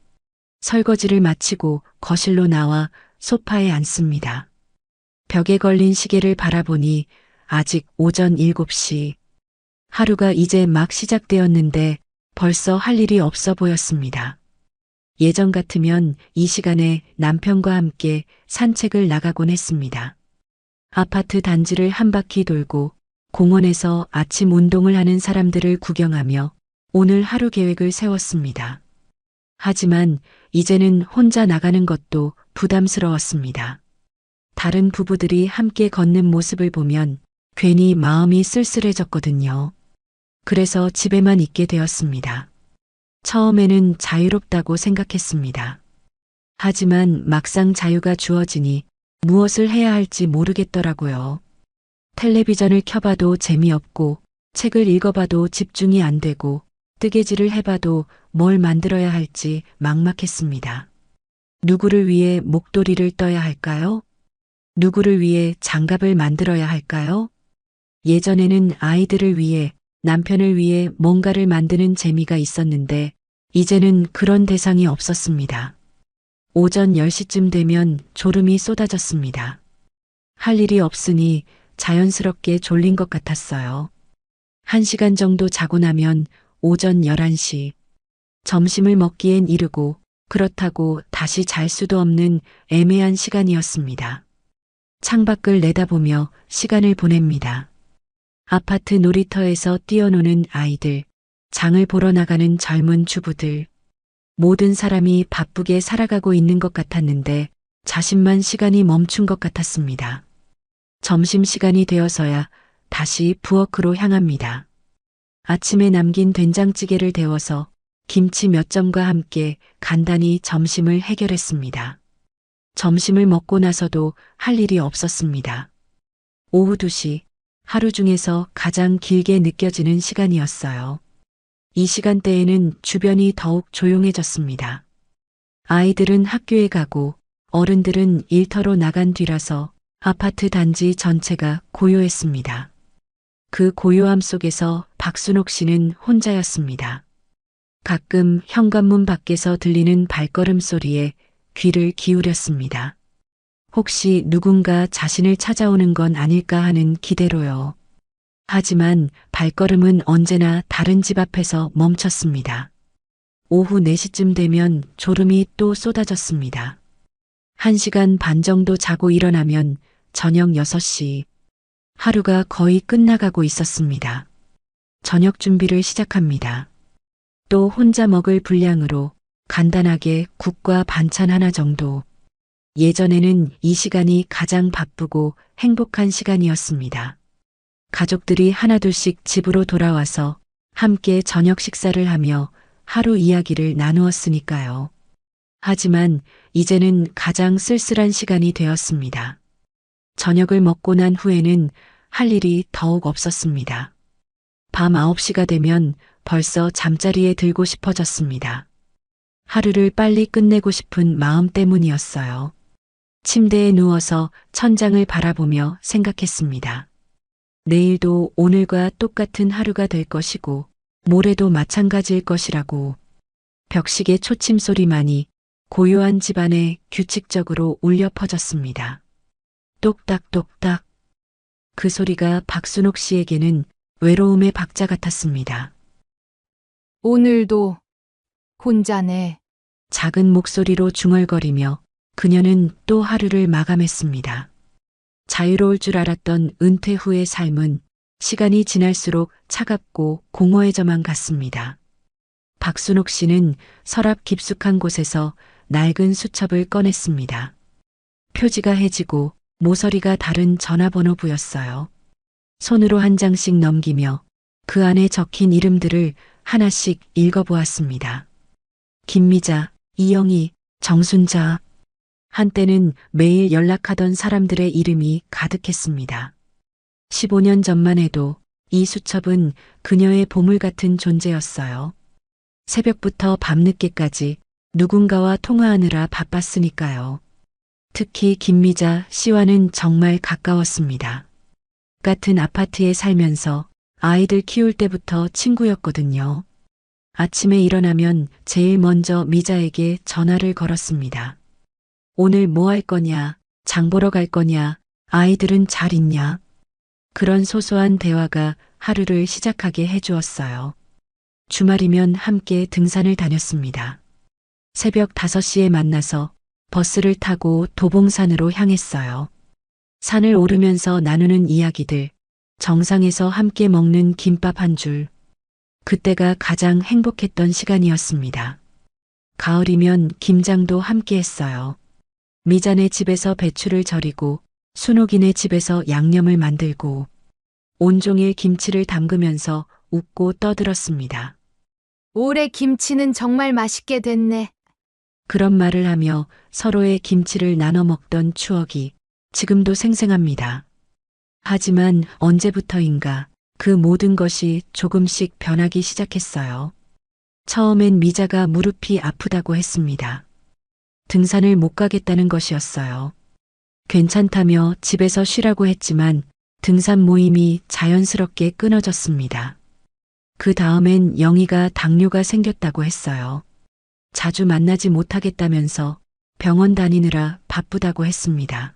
설거지를 마치고 거실로 나와 소파에 앉습니다. 벽에 걸린 시계를 바라보니 아직 오전 7시. 하루가 이제 막 시작되었는데 벌써 할 일이 없어 보였습니다. 예전 같으면 이 시간에 남편과 함께 산책을 나가곤 했습니다. 아파트 단지를 한 바퀴 돌고 공원에서 아침 운동을 하는 사람들을 구경하며 오늘 하루 계획을 세웠습니다. 하지만 이제는 혼자 나가는 것도 부담스러웠습니다. 다른 부부들이 함께 걷는 모습을 보면 괜히 마음이 쓸쓸해졌거든요. 그래서 집에만 있게 되었습니다. 처음에는 자유롭다고 생각했습니다. 하지만 막상 자유가 주어지니 무엇을 해야 할지 모르겠더라고요. 텔레비전을 켜봐도 재미없고 책을 읽어봐도 집중이 안 되고 뜨개질을 해봐도 뭘 만들어야 할지 막막했습니다. 누구를 위해 목도리를 떠야 할까요? 누구를 위해 장갑을 만들어야 할까요? 예전에는 아이들을 위해 남편을 위해 뭔가를 만드는 재미가 있었는데 이제는 그런 대상이 없었습니다. 오전 10시쯤 되면 졸음이 쏟아졌습니다. 할 일이 없으니 자연스럽게 졸린 것 같았어요. 1시간 정도 자고 나면 오전 11시. 점심을 먹기엔 이르고 그렇다고 다시 잘 수도 없는 애매한 시간이었습니다. 창밖을 내다보며 시간을 보냅니다. 아파트 놀이터에서 뛰어노는 아이들, 장을 보러 나가는 젊은 주부들. 모든 사람이 바쁘게 살아가고 있는 것 같았는데 자신만 시간이 멈춘 것 같았습니다. 점심시간이 되어서야 다시 부엌으로 향합니다. 아침에 남긴 된장찌개를 데워서 김치 몇 점과 함께 간단히 점심을 해결했습니다. 점심을 먹고 나서도 할 일이 없었습니다. 오후 2시, 하루 중에서 가장 길게 느껴지는 시간이었어요. 이 시간대에는 주변이 더욱 조용해졌습니다. 아이들은 학교에 가고 어른들은 일터로 나간 뒤라서 아파트 단지 전체가 고요했습니다. 그 고요함 속에서 박순옥 씨는 혼자였습니다. 가끔 현관문 밖에서 들리는 발걸음 소리에 귀를 기울였습니다. 혹시 누군가 자신을 찾아오는 건 아닐까 하는 기대로요. 하지만 발걸음은 언제나 다른 집 앞에서 멈췄습니다. 오후 4시쯤 되면 졸음이 또 쏟아졌습니다. 1시간 반 정도 자고 일어나면 저녁 6시. 하루가 거의 끝나가고 있었습니다. 저녁 준비를 시작합니다. 또 혼자 먹을 분량으로 간단하게 국과 반찬 하나 정도. 예전에는 이 시간이 가장 바쁘고 행복한 시간이었습니다. 가족들이 하나둘씩 집으로 돌아와서 함께 저녁 식사를 하며 하루 이야기를 나누었으니까요. 하지만 이제는 가장 쓸쓸한 시간이 되었습니다. 저녁을 먹고 난 후에는 할 일이 더욱 없었습니다. 밤 9시가 되면 벌써 잠자리에 들고 싶어졌습니다. 하루를 빨리 끝내고 싶은 마음 때문이었어요. 침대에 누워서 천장을 바라보며 생각했습니다. 내일도 오늘과 똑같은 하루가 될 것이고 모레도 마찬가지일 것이라고. 벽시계 초침 소리만이 고요한 집안에 규칙적으로 울려 퍼졌습니다. 똑딱똑딱. 그 소리가 박순옥 씨에게는 외로움의 박자 같았습니다. 오늘도 혼자네. 작은 목소리로 중얼거리며 그녀는 또 하루를 마감했습니다. 자유로울 줄 알았던 은퇴 후의 삶은 시간이 지날수록 차갑고 공허해져만 갔습니다. 박순옥 씨는 서랍 깊숙한 곳에서 낡은 수첩을 꺼냈습니다. 표지가 해지고 모서리가 다른 전화번호부였어요. 손으로 한 장씩 넘기며 그 안에 적힌 이름들을 하나씩 읽어보았습니다. 김미자, 이영희, 정순자. 한때는 매일 연락하던 사람들의 이름이 가득했습니다. 15년 전만 해도 이 수첩은 그녀의 보물 같은 존재였어요. 새벽부터 밤늦게까지 누군가와 통화하느라 바빴으니까요. 특히 김미자 씨와는 정말 가까웠습니다. 같은 아파트에 살면서 아이들 키울 때부터 친구였거든요. 아침에 일어나면 제일 먼저 미자에게 전화를 걸었습니다. 오늘 뭐 할 거냐, 장 보러 갈 거냐, 아이들은 잘 있냐. 그런 소소한 대화가 하루를 시작하게 해주었어요. 주말이면 함께 등산을 다녔습니다. 새벽 5시에 만나서 버스를 타고 도봉산으로 향했어요. 산을 오르면서 나누는 이야기들, 정상에서 함께 먹는 김밥 한 줄. 그때가 가장 행복했던 시간이었습니다. 가을이면 김장도 함께 했어요. 미자네 집에서 배추를 절이고 순옥이네 집에서 양념을 만들고 온종일 김치를 담그면서 웃고 떠들었습니다. 올해 김치는 정말 맛있게 됐네. 그런 말을 하며 서로의 김치를 나눠 먹던 추억이 지금도 생생합니다. 하지만 언제부터인가 그 모든 것이 조금씩 변하기 시작했어요. 처음엔 미자가 무릎이 아프다고 했습니다. 등산을 못 가겠다는 것이었어요. 괜찮다며 집에서 쉬라고 했지만 등산 모임이 자연스럽게 끊어졌습니다. 그 다음엔 영희가 당뇨가 생겼다고 했어요. 자주 만나지 못하겠다면서 병원 다니느라 바쁘다고 했습니다.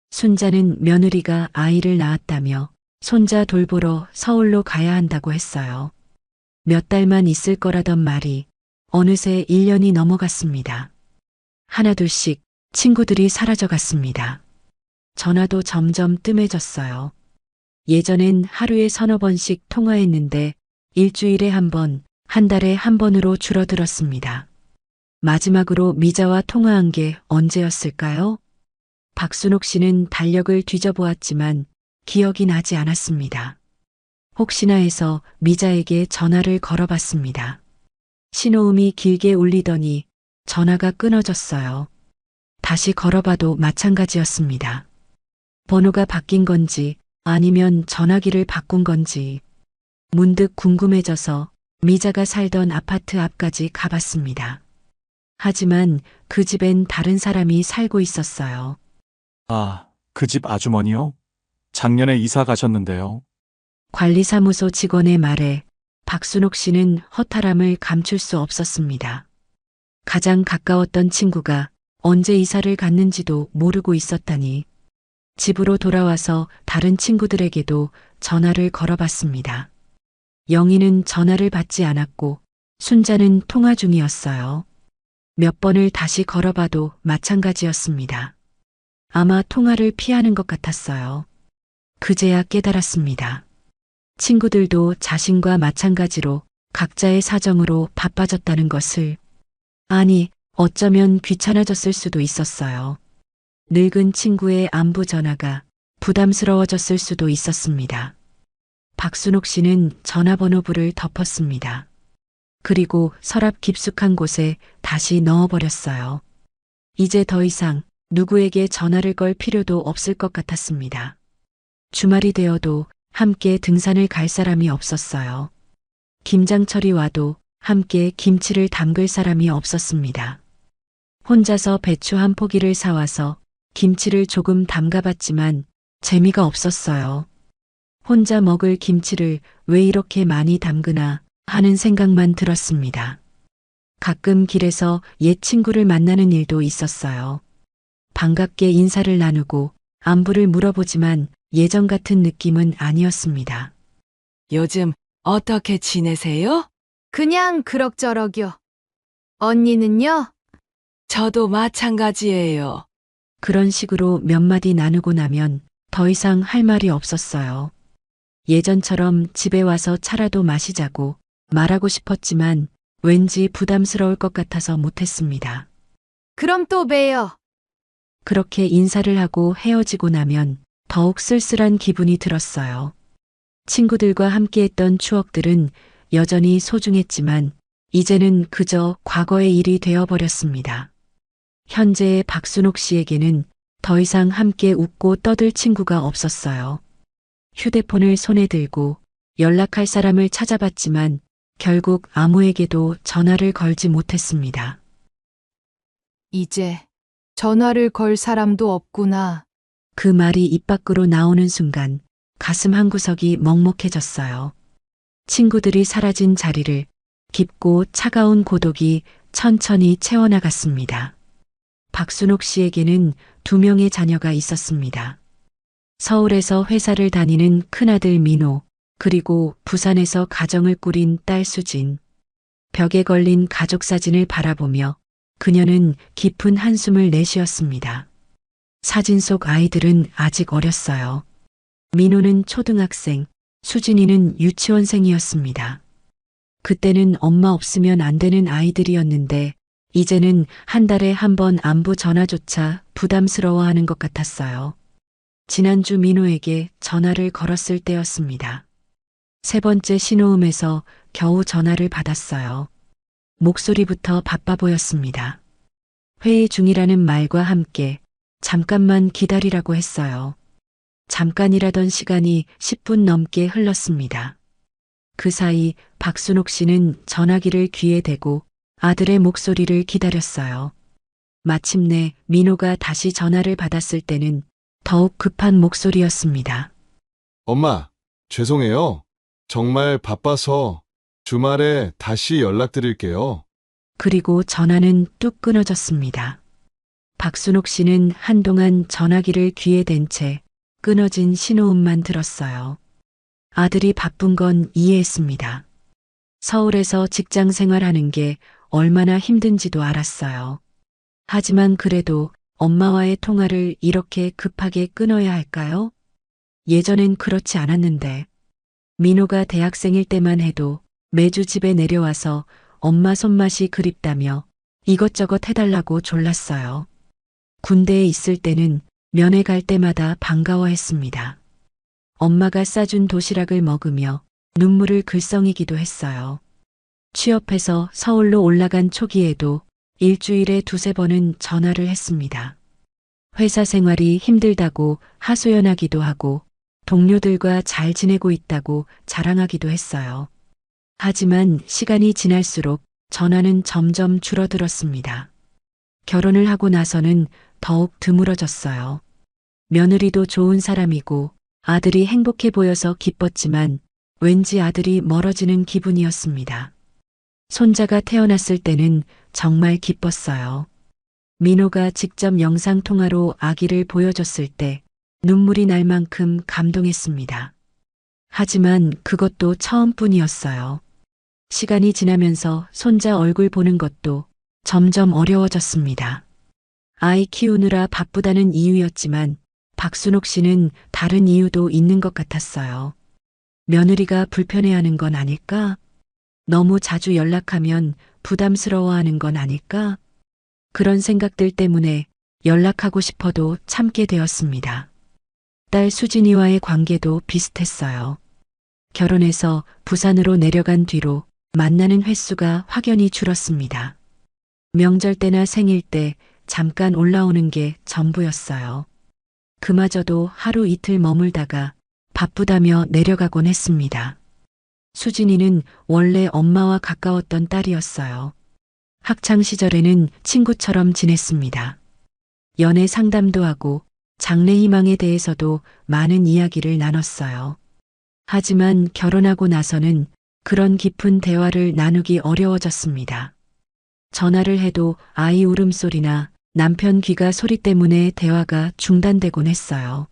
순자는 며느리가 아이를 낳았다며 손자 돌보러 서울로 가야 한다고 했어요. 몇 달만 있을 거라던 말이 어느새 1년이 넘어갔습니다. 하나둘씩 친구들이 사라져갔습니다. 전화도 점점 뜸해졌어요. 예전엔 하루에 3~4번씩 통화했는데 일주일에 한 번, 한 달에 한 번으로 줄어들었습니다. 마지막으로 미자와 통화한 게 언제였을까요? 박순옥 씨는 달력을 뒤져보았지만 기억이 나지 않았습니다. 혹시나 해서 미자에게 전화를 걸어봤습니다. 신호음이 길게 울리더니 전화가 끊어졌어요. 다시 걸어봐도 마찬가지였습니다. 번호가 바뀐 건지 아니면 전화기를 바꾼 건지 문득 궁금해져서 미자가 살던 아파트 앞까지 가봤습니다. 하지만 그 집엔 다른 사람이 살고 있었어요. 아, 그 집 아주머니요? 작년에 이사 가셨는데요. 관리사무소 직원의 말에 박순옥 씨는 허탈함을 감출 수 없었습니다. 가장 가까웠던 친구가 언제 이사를 갔는지도 모르고 있었다니. 집으로 돌아와서 다른 친구들에게도 전화를 걸어봤습니다. 영희는 전화를 받지 않았고 순자는 통화 중이었어요. 몇 번을 다시 걸어봐도 마찬가지였습니다. 아마 통화를 피하는 것 같았어요. 그제야 깨달았습니다. 친구들도 자신과 마찬가지로 각자의 사정으로 바빠졌다는 것을. 아니, 어쩌면 귀찮아졌을 수도 있었어요. 늙은 친구의 안부 전화가 부담스러워졌을 수도 있었습니다. 박순옥 씨는 전화번호부를 덮었습니다. 그리고 서랍 깊숙한 곳에 다시 넣어버렸어요. 이제 더 이상 누구에게 전화를 걸 필요도 없을 것 같았습니다. 주말이 되어도 함께 등산을 갈 사람이 없었어요. 김장철이 와도 함께 김치를 담글 사람이 없었습니다. 혼자서 배추 한 포기를 사와서 김치를 조금 담가봤지만 재미가 없었어요. 혼자 먹을 김치를 왜 이렇게 많이 담그나 하는 생각만 들었습니다. 가끔 길에서 옛 친구를 만나는 일도 있었어요. 반갑게 인사를 나누고 안부를 물어보지만 예전 같은 느낌은 아니었습니다. 요즘 어떻게 지내세요? 그냥 그럭저럭이요. 언니는요? 저도 마찬가지예요. 그런 식으로 몇 마디 나누고 나면 더 이상 할 말이 없었어요. 예전처럼 집에 와서 차라도 마시자고 말하고 싶었지만 왠지 부담스러울 것 같아서 못했습니다. 그럼 또 봬요. 그렇게 인사를 하고 헤어지고 나면 더욱 쓸쓸한 기분이 들었어요. 친구들과 함께했던 추억들은 여전히 소중했지만 이제는 그저 과거의 일이 되어버렸습니다. 현재의 박순옥 씨에게는 더 이상 함께 웃고 떠들 친구가 없었어요. 휴대폰을 손에 들고 연락할 사람을 찾아봤지만 결국 아무에게도 전화를 걸지 못했습니다. 이제 전화를 걸 사람도 없구나. 그 말이 입 밖으로 나오는 순간 가슴 한구석이 먹먹해졌어요. 친구들이 사라진 자리를 깊고 차가운 고독이 천천히 채워나갔습니다. 박순옥 씨에게는 2명의 자녀가 있었습니다. 서울에서 회사를 다니는 큰아들 민호, 그리고 부산에서 가정을 꾸린 딸 수진. 벽에 걸린 가족 사진을 바라보며 그녀는 깊은 한숨을 내쉬었습니다. 사진 속 아이들은 아직 어렸어요. 민호는 초등학생, 수진이는 유치원생이었습니다. 그때는 엄마 없으면 안 되는 아이들이었는데 이제는 한 달에 한 번 안부 전화조차 부담스러워하는 것 같았어요. 지난주 민호에게 전화를 걸었을 때였습니다. 3번째 신호음에서 겨우 전화를 받았어요. 목소리부터 바빠 보였습니다. 회의 중이라는 말과 함께 잠깐만 기다리라고 했어요. 잠깐이라던 시간이 10분 넘게 흘렀습니다. 그 사이 박순옥 씨는 전화기를 귀에 대고 아들의 목소리를 기다렸어요. 마침내 민호가 다시 전화를 받았을 때는 더욱 급한 목소리였습니다. 엄마, 죄송해요. 정말 바빠서 주말에 다시 연락드릴게요. 그리고 전화는 뚝 끊어졌습니다. 박순옥 씨는 한동안 전화기를 귀에 댄 채 끊어진 신호음만 들었어요. 아들이 바쁜 건 이해했습니다. 서울에서 직장 생활하는 게 얼마나 힘든지도 알았어요. 하지만 그래도 엄마와의 통화를 이렇게 급하게 끊어야 할까요? 예전엔 그렇지 않았는데 민호가 대학생일 때만 해도 매주 집에 내려와서 엄마 손맛이 그립다며 이것저것 해달라고 졸랐어요. 군대에 있을 때는 면회 갈 때마다 반가워했습니다. 엄마가 싸준 도시락을 먹으며 눈물을 글썽이기도 했어요. 취업해서 서울로 올라간 초기에도 일주일에 2~3번은 전화를 했습니다. 회사 생활이 힘들다고 하소연하기도 하고 동료들과 잘 지내고 있다고 자랑하기도 했어요. 하지만 시간이 지날수록 전화는 점점 줄어들었습니다. 결혼을 하고 나서는 더욱 드물어졌어요. 며느리도 좋은 사람이고 아들이 행복해 보여서 기뻤지만 왠지 아들이 멀어지는 기분이었습니다. 손자가 태어났을 때는 정말 기뻤어요. 민호가 직접 영상통화로 아기를 보여줬을 때 눈물이 날 만큼 감동했습니다. 하지만 그것도 처음뿐이었어요. 시간이 지나면서 손자 얼굴 보는 것도 점점 어려워졌습니다. 아이 키우느라 바쁘다는 이유였지만 박순옥 씨는 다른 이유도 있는 것 같았어요. 며느리가 불편해하는 건 아닐까? 너무 자주 연락하면 부담스러워하는 건 아닐까? 그런 생각들 때문에 연락하고 싶어도 참게 되었습니다. 딸 수진이와의 관계도 비슷했어요. 결혼해서 부산으로 내려간 뒤로 만나는 횟수가 확연히 줄었습니다. 명절 때나 생일 때 잠깐 올라오는 게 전부였어요. 그마저도 하루 이틀 머물다가 바쁘다며 내려가곤 했습니다. 수진이는 원래 엄마와 가까웠던 딸이었어요. 학창 시절에는 친구처럼 지냈습니다. 연애 상담도 하고 장래 희망에 대해서도 많은 이야기를 나눴어요. 하지만 결혼하고 나서는 그런 깊은 대화를 나누기 어려워졌습니다. 전화를 해도 아이 울음소리나 남편 귀가 소리 때문에 대화가 중단되곤 했어요.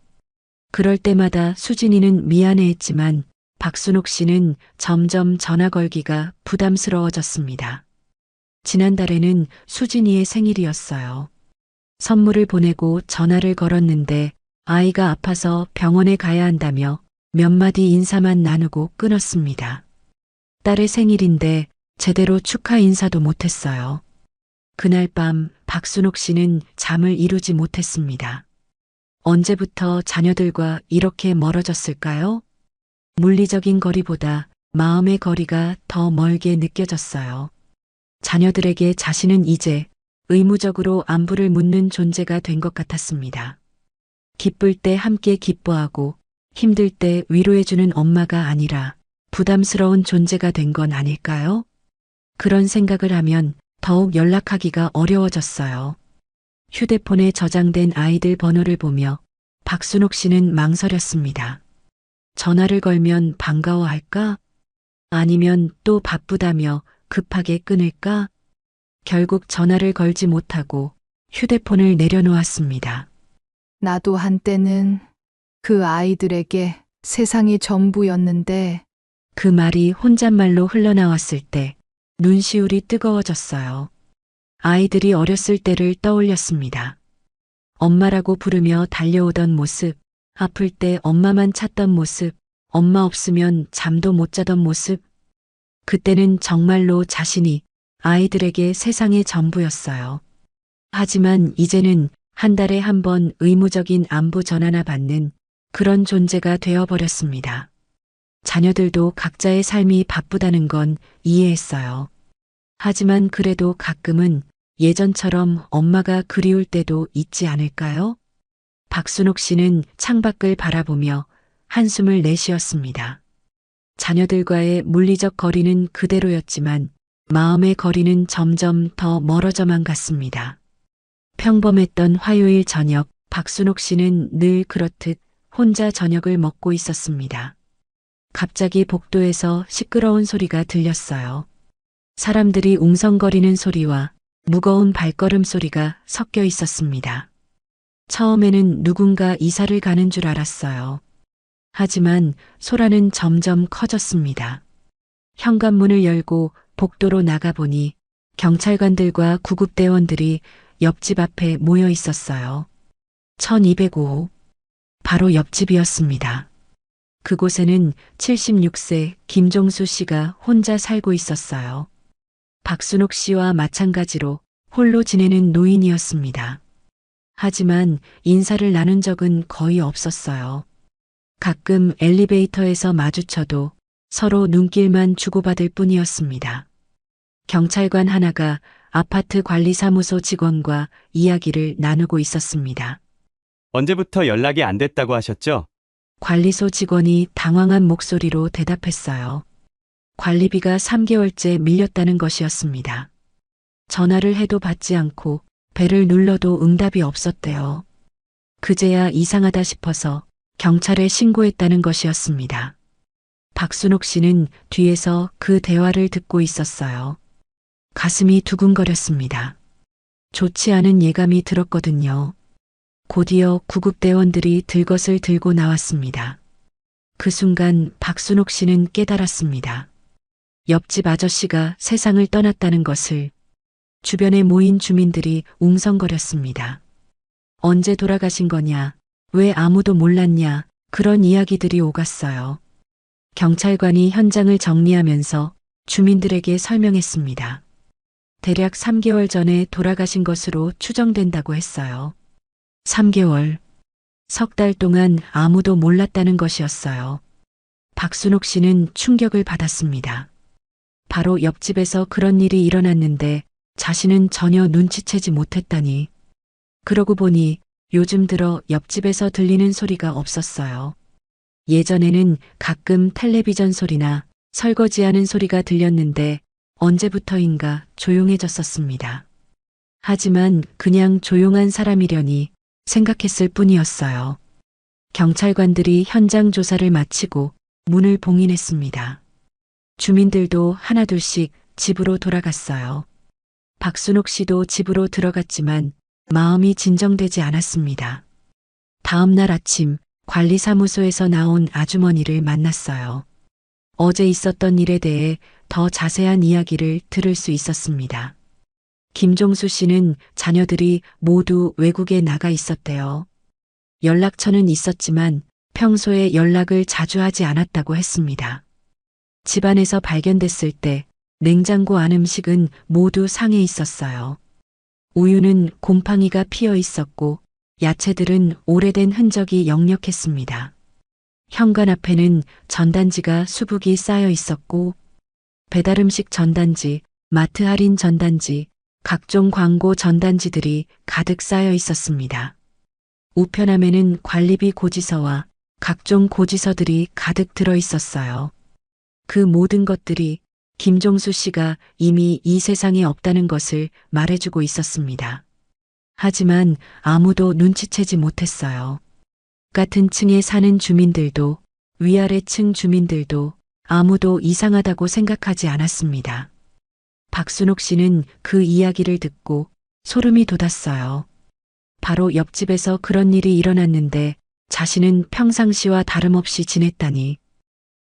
그럴 때마다 수진이는 미안해했지만 박순옥 씨는 점점 전화 걸기가 부담스러워졌습니다. 지난달에는 수진이의 생일이었어요. 선물을 보내고 전화를 걸었는데 아이가 아파서 병원에 가야 한다며 몇 마디 인사만 나누고 끊었습니다. 딸의 생일인데 제대로 축하 인사도 못했어요. 그날 밤 박순옥 씨는 잠을 이루지 못했습니다. 언제부터 자녀들과 이렇게 멀어졌을까요? 물리적인 거리보다 마음의 거리가 더 멀게 느껴졌어요. 자녀들에게 자신은 이제 의무적으로 안부를 묻는 존재가 된 것 같았습니다. 기쁠 때 함께 기뻐하고 힘들 때 위로해주는 엄마가 아니라 부담스러운 존재가 된 건 아닐까요? 그런 생각을 하면 더욱 연락하기가 어려워졌어요. 휴대폰에 저장된 아이들 번호를 보며 박순옥 씨는 망설였습니다. 전화를 걸면 반가워할까? 아니면 또 바쁘다며 급하게 끊을까? 결국 전화를 걸지 못하고 휴대폰을 내려놓았습니다. 나도 한때는 그 아이들에게 세상이 전부였는데 그 말이 혼잣말로 흘러나왔을 때 눈시울이 뜨거워졌어요. 아이들이 어렸을 때를 떠올렸습니다. 엄마라고 부르며 달려오던 모습, 아플 때 엄마만 찾던 모습, 엄마 없으면 잠도 못 자던 모습. 그때는 정말로 자신이 아이들에게 세상의 전부였어요. 하지만 이제는 한 달에 한 번 의무적인 안부 전화나 받는 그런 존재가 되어버렸습니다. 자녀들도 각자의 삶이 바쁘다는 건 이해했어요. 하지만 그래도 가끔은 예전처럼 엄마가 그리울 때도 있지 않을까요? 박순옥 씨는 창밖을 바라보며 한숨을 내쉬었습니다. 자녀들과의 물리적 거리는 그대로였지만 마음의 거리는 점점 더 멀어져만 갔습니다. 평범했던 화요일 저녁, 박순옥 씨는 늘 그렇듯 혼자 저녁을 먹고 있었습니다. 갑자기 복도에서 시끄러운 소리가 들렸어요. 사람들이 웅성거리는 소리와 무거운 발걸음 소리가 섞여 있었습니다. 처음에는 누군가 이사를 가는 줄 알았어요. 하지만 소란은 점점 커졌습니다. 현관문을 열고 복도로 나가보니 경찰관들과 구급대원들이 옆집 앞에 모여 있었어요. 1205. 바로 옆집이었습니다. 그곳에는 76세 김종수 씨가 혼자 살고 있었어요. 박순옥 씨와 마찬가지로 홀로 지내는 노인이었습니다. 하지만 인사를 나눈 적은 거의 없었어요. 가끔 엘리베이터에서 마주쳐도 서로 눈길만 주고받을 뿐이었습니다. 경찰관 하나가 아파트 관리사무소 직원과 이야기를 나누고 있었습니다. 언제부터 연락이 안 됐다고 하셨죠? 관리소 직원이 당황한 목소리로 대답했어요. 관리비가 3개월째 밀렸다는 것이었습니다. 전화를 해도 받지 않고 벨을 눌러도 응답이 없었대요. 그제야 이상하다 싶어서 경찰에 신고했다는 것이었습니다. 박순옥 씨는 뒤에서 그 대화를 듣고 있었어요. 가슴이 두근거렸습니다. 좋지 않은 예감이 들었거든요. 곧이어 구급대원들이 들것을 들고 나왔습니다. 그 순간 박순옥 씨는 깨달았습니다. 옆집 아저씨가 세상을 떠났다는 것을. 주변에 모인 주민들이 웅성거렸습니다. 언제 돌아가신 거냐? 왜 아무도 몰랐냐? 그런 이야기들이 오갔어요. 경찰관이 현장을 정리하면서 주민들에게 설명했습니다. 대략 3개월 전에 돌아가신 것으로 추정된다고 했어요. 3개월, 석 달 동안 아무도 몰랐다는 것이었어요. 박순옥 씨는 충격을 받았습니다. 바로 옆집에서 그런 일이 일어났는데 자신은 전혀 눈치채지 못했다니. 그러고 보니 요즘 들어 옆집에서 들리는 소리가 없었어요. 예전에는 가끔 텔레비전 소리나 설거지하는 소리가 들렸는데 언제부터인가 조용해졌었습니다. 하지만 그냥 조용한 사람이려니 생각했을 뿐이었어요. 경찰관들이 현장 조사를 마치고 문을 봉인했습니다. 주민들도 하나둘씩 집으로 돌아갔어요. 박순옥 씨도 집으로 들어갔지만 마음이 진정되지 않았습니다. 다음 날 아침 관리사무소에서 나온 아주머니를 만났어요. 어제 있었던 일에 대해 더 자세한 이야기를 들을 수 있었습니다. 김종수 씨는 자녀들이 모두 외국에 나가 있었대요. 연락처는 있었지만 평소에 연락을 자주 하지 않았다고 했습니다. 집안에서 발견됐을 때 냉장고 안 음식은 모두 상해 있었어요. 우유는 곰팡이가 피어 있었고 야채들은 오래된 흔적이 역력했습니다. 현관 앞에는 전단지가 수북이 쌓여 있었고 배달음식 전단지, 마트 할인 전단지, 각종 광고 전단지들이 가득 쌓여 있었습니다. 우편함에는 관리비 고지서와 각종 고지서들이 가득 들어 있었어요. 그 모든 것들이 김종수 씨가 이미 이 세상에 없다는 것을 말해주고 있었습니다. 하지만 아무도 눈치채지 못했어요. 같은 층에 사는 주민들도 위아래 층 주민들도 아무도 이상하다고 생각하지 않았습니다. 박순옥 씨는 그 이야기를 듣고 소름이 돋았어요. 바로 옆집에서 그런 일이 일어났는데 자신은 평상시와 다름없이 지냈다니.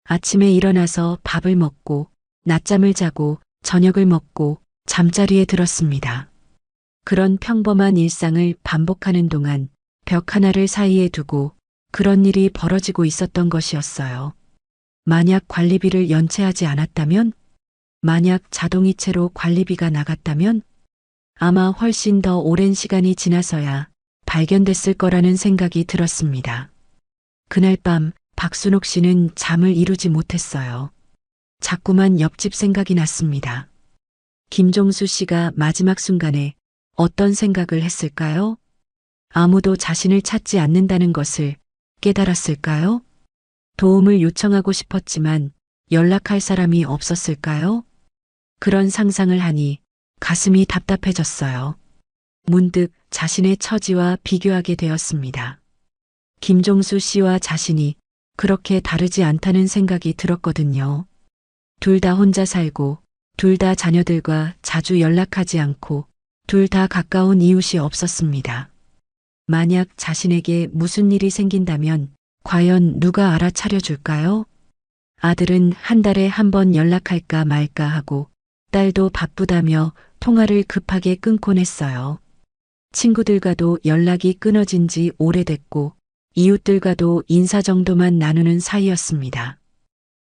아침에 일어나서 밥을 먹고 낮잠을 자고 저녁을 먹고 잠자리에 들었습니다. 그런 평범한 일상을 반복하는 동안 벽 하나를 사이에 두고 그런 일이 벌어지고 있었던 것이었어요. 만약 관리비를 연체하지 않았다면, 만약 자동이체로 관리비가 나갔다면 아마 훨씬 더 오랜 시간이 지나서야 발견됐을 거라는 생각이 들었습니다. 그날 밤 박순옥 씨는 잠을 이루지 못했어요. 자꾸만 옆집 생각이 났습니다. 김종수 씨가 마지막 순간에 어떤 생각을 했을까요? 아무도 자신을 찾지 않는다는 것을 깨달았을까요? 도움을 요청하고 싶었지만 연락할 사람이 없었을까요? 그런 상상을 하니 가슴이 답답해졌어요. 문득 자신의 처지와 비교하게 되었습니다. 김종수 씨와 자신이 그렇게 다르지 않다는 생각이 들었거든요. 둘 다 혼자 살고, 둘 다 자녀들과 자주 연락하지 않고, 둘 다 가까운 이웃이 없었습니다. 만약 자신에게 무슨 일이 생긴다면 과연 누가 알아차려줄까요? 아들은 한 달에 한 번 연락할까 말까 하고 딸도 바쁘다며 통화를 급하게 끊곤 했어요. 친구들과도 연락이 끊어진 지 오래됐고 이웃들과도 인사 정도만 나누는 사이였습니다.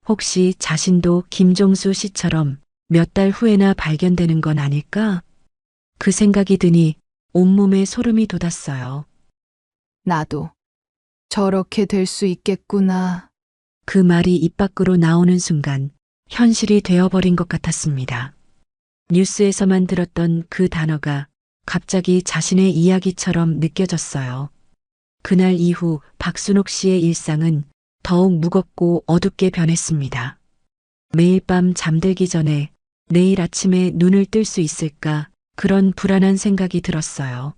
혹시 자신도 김종수 씨처럼 몇 달 후에나 발견되는 건 아닐까? 그 생각이 드니 온몸에 소름이 돋았어요. 나도 저렇게 될 수 있겠구나. 그 말이 입 밖으로 나오는 순간 현실이 되어버린 것 같았습니다. 뉴스에서만 들었던 그 단어가 갑자기 자신의 이야기처럼 느껴졌어요. 그날 이후 박순옥 씨의 일상은 더욱 무겁고 어둡게 변했습니다. 매일 밤 잠들기 전에 내일 아침에 눈을 뜰 수 있을까 그런 불안한 생각이 들었어요.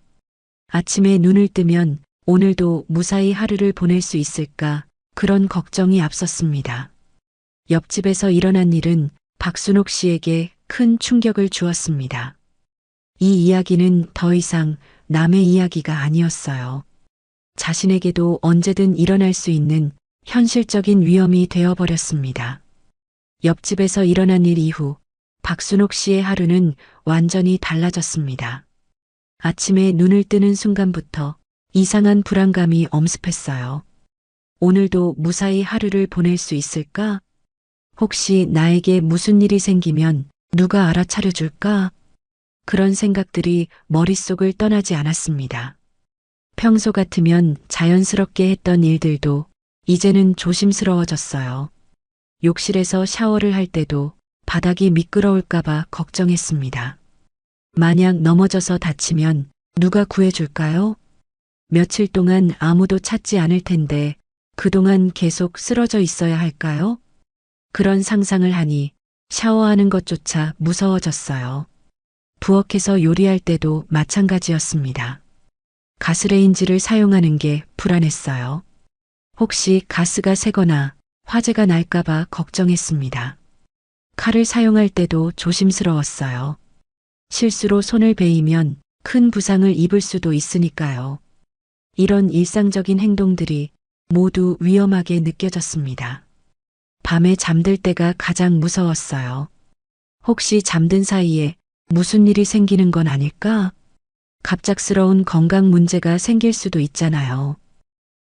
아침에 눈을 뜨면 오늘도 무사히 하루를 보낼 수 있을까 그런 걱정이 앞섰습니다. 옆집에서 일어난 일은 박순옥 씨에게 큰 충격을 주었습니다. 이 이야기는 더 이상 남의 이야기가 아니었어요. 자신에게도 언제든 일어날 수 있는 현실적인 위험이 되어버렸습니다. 옆집에서 일어난 일 이후 박순옥 씨의 하루는 완전히 달라졌습니다. 아침에 눈을 뜨는 순간부터 이상한 불안감이 엄습했어요. 오늘도 무사히 하루를 보낼 수 있을까? 혹시 나에게 무슨 일이 생기면 누가 알아차려줄까? 그런 생각들이 머릿속을 떠나지 않았습니다. 평소 같으면 자연스럽게 했던 일들도 이제는 조심스러워졌어요. 욕실에서 샤워를 할 때도 바닥이 미끄러울까봐 걱정했습니다. 만약 넘어져서 다치면 누가 구해줄까요? 며칠 동안 아무도 찾지 않을 텐데 그동안 계속 쓰러져 있어야 할까요? 그런 상상을 하니 샤워하는 것조차 무서워졌어요. 부엌에서 요리할 때도 마찬가지였습니다. 가스레인지를 사용하는 게 불안했어요. 혹시 가스가 새거나 화재가 날까봐 걱정했습니다. 칼을 사용할 때도 조심스러웠어요. 실수로 손을 베이면 큰 부상을 입을 수도 있으니까요. 이런 일상적인 행동들이 모두 위험하게 느껴졌습니다. 밤에 잠들 때가 가장 무서웠어요. 혹시 잠든 사이에 무슨 일이 생기는 건 아닐까? 갑작스러운 건강 문제가 생길 수도 있잖아요.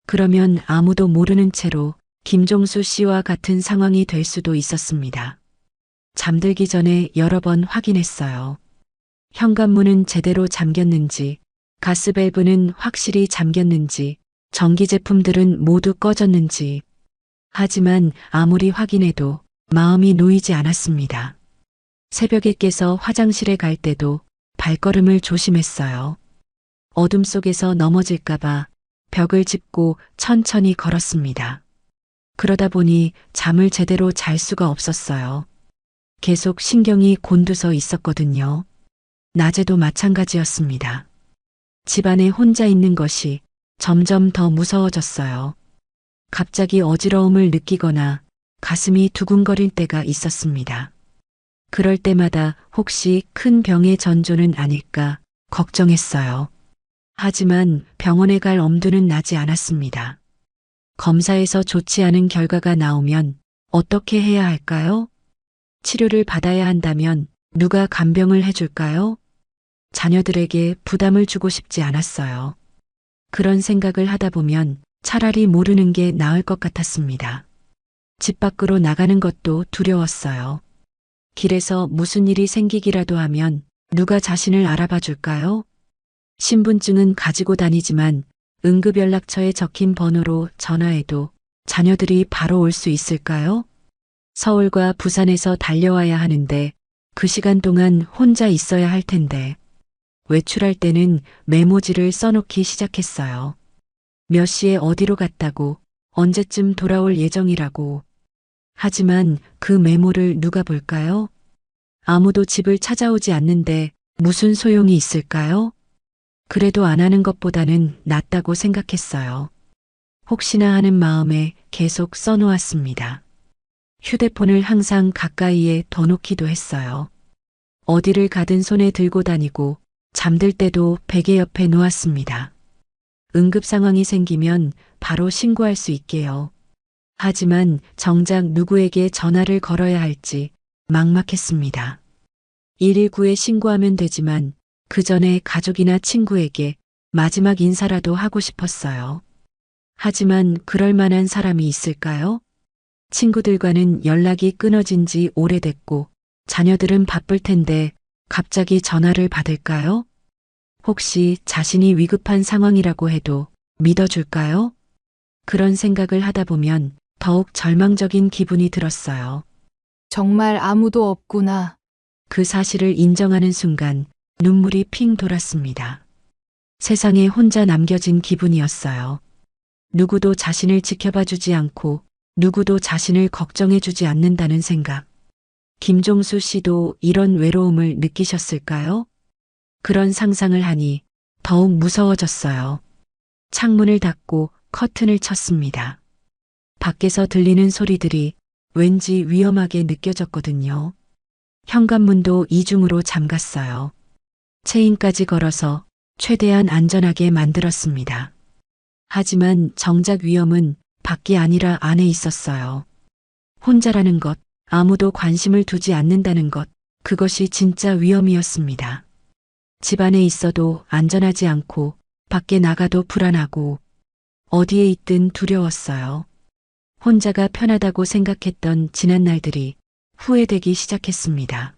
그러면 아무도 모르는 채로 김종수 씨와 같은 상황이 될 수도 있었습니다. 잠들기 전에 여러 번 확인했어요. 현관문은 제대로 잠겼는지, 가스밸브는 확실히 잠겼는지, 전기제품들은 모두 꺼졌는지. 하지만 아무리 확인해도 마음이 놓이지 않았습니다. 새벽에 깨서 화장실에 갈 때도 발걸음을 조심했어요. 어둠 속에서 넘어질까봐 벽을 짚고 천천히 걸었습니다. 그러다 보니 잠을 제대로 잘 수가 없었어요. 계속 신경이 곤두서 있었거든요. 낮에도 마찬가지였습니다. 집안에 혼자 있는 것이 점점 더 무서워졌어요. 갑자기 어지러움을 느끼거나 가슴이 두근거릴 때가 있었습니다. 그럴 때마다 혹시 큰 병의 전조는 아닐까 걱정했어요. 하지만 병원에 갈 엄두는 나지 않았습니다. 검사에서 좋지 않은 결과가 나오면 어떻게 해야 할까요? 치료를 받아야 한다면 누가 간병을 해줄까요? 자녀들에게 부담을 주고 싶지 않았어요. 그런 생각을 하다 보면 차라리 모르는 게 나을 것 같았습니다. 집 밖으로 나가는 것도 두려웠어요. 길에서 무슨 일이 생기기라도 하면 누가 자신을 알아봐 줄까요? 신분증은 가지고 다니지만 응급연락처에 적힌 번호로 전화해도 자녀들이 바로 올 수 있을까요? 서울과 부산에서 달려와야 하는데 그 시간 동안 혼자 있어야 할 텐데. 외출할 때는 메모지를 써놓기 시작했어요. 몇 시에 어디로 갔다고, 언제쯤 돌아올 예정이라고. 하지만 그 메모를 누가 볼까요? 아무도 집을 찾아오지 않는데 무슨 소용이 있을까요? 그래도 안 하는 것보다는 낫다고 생각했어요. 혹시나 하는 마음에 계속 써놓았습니다. 휴대폰을 항상 가까이에 더 놓기도 했어요. 어디를 가든 손에 들고 다니고 잠들 때도 베개 옆에 놓았습니다. 응급 상황이 생기면 바로 신고할 수 있게요. 하지만 정작 누구에게 전화를 걸어야 할지 막막했습니다. 119에 신고하면 되지만 그 전에 가족이나 친구에게 마지막 인사라도 하고 싶었어요. 하지만 그럴 만한 사람이 있을까요? 친구들과는 연락이 끊어진 지 오래됐고 자녀들은 바쁠 텐데 갑자기 전화를 받을까요? 혹시 자신이 위급한 상황이라고 해도 믿어줄까요? 그런 생각을 하다 보면 더욱 절망적인 기분이 들었어요. 정말 아무도 없구나. 그 사실을 인정하는 순간 눈물이 핑 돌았습니다. 세상에 혼자 남겨진 기분이었어요. 누구도 자신을 지켜봐 주지 않고 누구도 자신을 걱정해 주지 않는다는 생각. 김종수 씨도 이런 외로움을 느끼셨을까요? 그런 상상을 하니 더욱 무서워졌어요. 창문을 닫고 커튼을 쳤습니다. 밖에서 들리는 소리들이 왠지 위험하게 느껴졌거든요. 현관문도 이중으로 잠갔어요. 체인까지 걸어서 최대한 안전하게 만들었습니다. 하지만 정작 위험은 밖이 아니라 안에 있었어요. 혼자라는 것, 아무도 관심을 두지 않는다는 것, 그것이 진짜 위험이었습니다. 집 안에 있어도 안전하지 않고 밖에 나가도 불안하고 어디에 있든 두려웠어요. 혼자가 편하다고 생각했던 지난 날들이 후회되기 시작했습니다.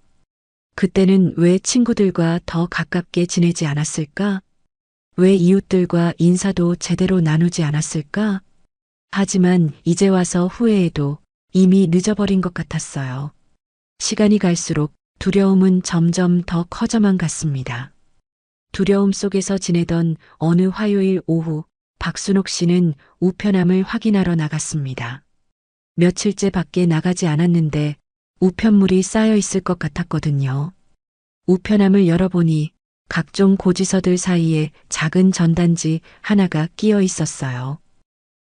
그때는 왜 친구들과 더 가깝게 지내지 않았을까? 왜 이웃들과 인사도 제대로 나누지 않았을까? 하지만 이제 와서 후회해도 이미 늦어버린 것 같았어요. 시간이 갈수록 두려움은 점점 더 커져만 갔습니다. 두려움 속에서 지내던 어느 화요일 오후, 박순옥 씨는 우편함을 확인하러 나갔습니다. 며칠째 밖에 나가지 않았는데 우편물이 쌓여 있을 것 같았거든요. 우편함을 열어보니 각종 고지서들 사이에 작은 전단지 하나가 끼어 있었어요.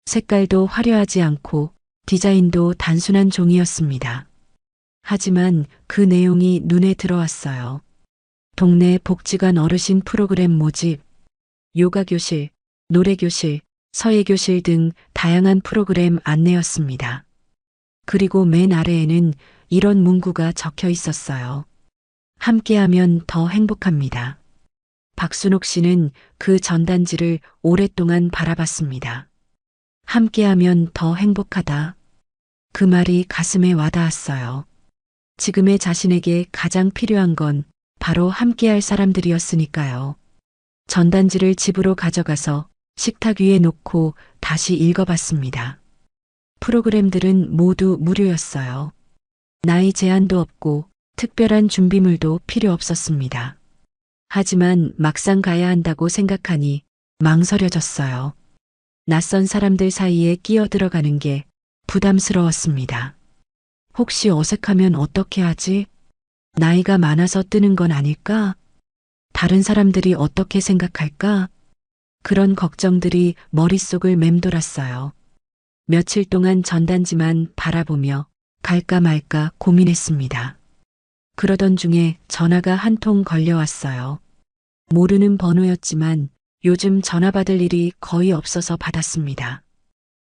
색깔도 화려하지 않고 디자인도 단순한 종이였습니다. 하지만 그 내용이 눈에 들어왔어요. 동네 복지관 어르신 프로그램 모집, 요가교실, 노래교실, 서예교실 등 다양한 프로그램 안내였습니다. 그리고 맨 아래에는 이런 문구가 적혀 있었어요. 함께하면 더 행복합니다. 박순옥 씨는 그 전단지를 오랫동안 바라봤습니다. 함께하면 더 행복하다. 그 말이 가슴에 와닿았어요. 지금의 자신에게 가장 필요한 건 바로 함께할 사람들이었으니까요. 전단지를 집으로 가져가서 식탁 위에 놓고 다시 읽어봤습니다. 프로그램들은 모두 무료였어요. 나이 제한도 없고 특별한 준비물도 필요 없었습니다. 하지만 막상 가야 한다고 생각하니 망설여졌어요. 낯선 사람들 사이에 끼어 들어가는 게 부담스러웠습니다. 혹시 어색하면 어떻게 하지? 나이가 많아서 뜨는 건 아닐까? 다른 사람들이 어떻게 생각할까? 그런 걱정들이 머릿속을 맴돌았어요. 며칠 동안 전단지만 바라보며 갈까 말까 고민했습니다. 그러던 중에 전화가 한 통 걸려왔어요. 모르는 번호였지만 요즘 전화 받을 일이 거의 없어서 받았습니다.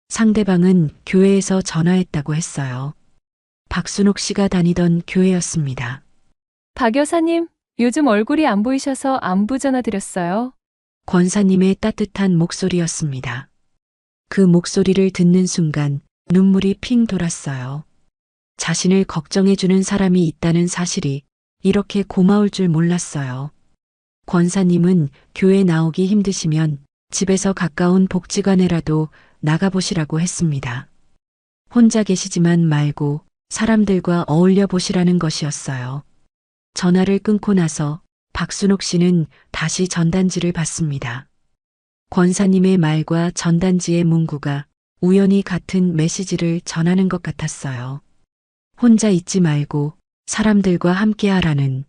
상대방은 교회에서 전화했다고 했어요. 박순옥 씨가 다니던 교회였습니다. 박 여사님, 요즘 얼굴이 안 보이셔서 안부 전화 드렸어요. 권사님의 따뜻한 목소리였습니다. 그 목소리를 듣는 순간 눈물이 핑 돌았어요. 자신을 걱정해주는 사람이 있다는 사실이 이렇게 고마울 줄 몰랐어요. 권사님은 교회 나오기 힘드시면 집에서 가까운 복지관에라도 나가보시라고 했습니다. 혼자 계시지만 말고 사람들과 어울려 보시라는 것이었어요. 전화를 끊고 나서 박순옥 씨는 다시 전단지를 받습니다. 권사님의 말과 전단지의 문구가 우연히 같은 메시지를 전하는 것 같았어요. 혼자 있지 말고 사람들과 함께하라는.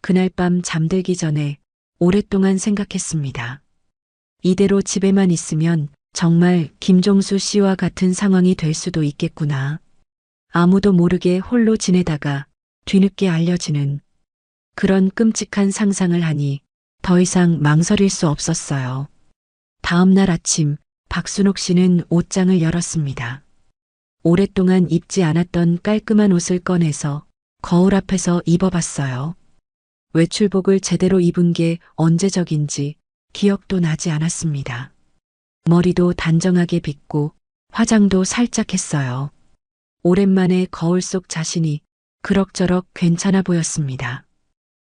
그날 밤 잠들기 전에 오랫동안 생각했습니다. 이대로 집에만 있으면 정말 김종수 씨와 같은 상황이 될 수도 있겠구나. 아무도 모르게 홀로 지내다가 뒤늦게 알려지는 그런 끔찍한 상상을 하니 더 이상 망설일 수 없었어요. 다음 날 아침 박순옥 씨는 옷장을 열었습니다. 오랫동안 입지 않았던 깔끔한 옷을 꺼내서 거울 앞에서 입어봤어요. 외출복을 제대로 입은 게 언제적인지 기억도 나지 않았습니다. 머리도 단정하게 빗고 화장도 살짝 했어요. 오랜만에 거울 속 자신이 그럭저럭 괜찮아 보였습니다.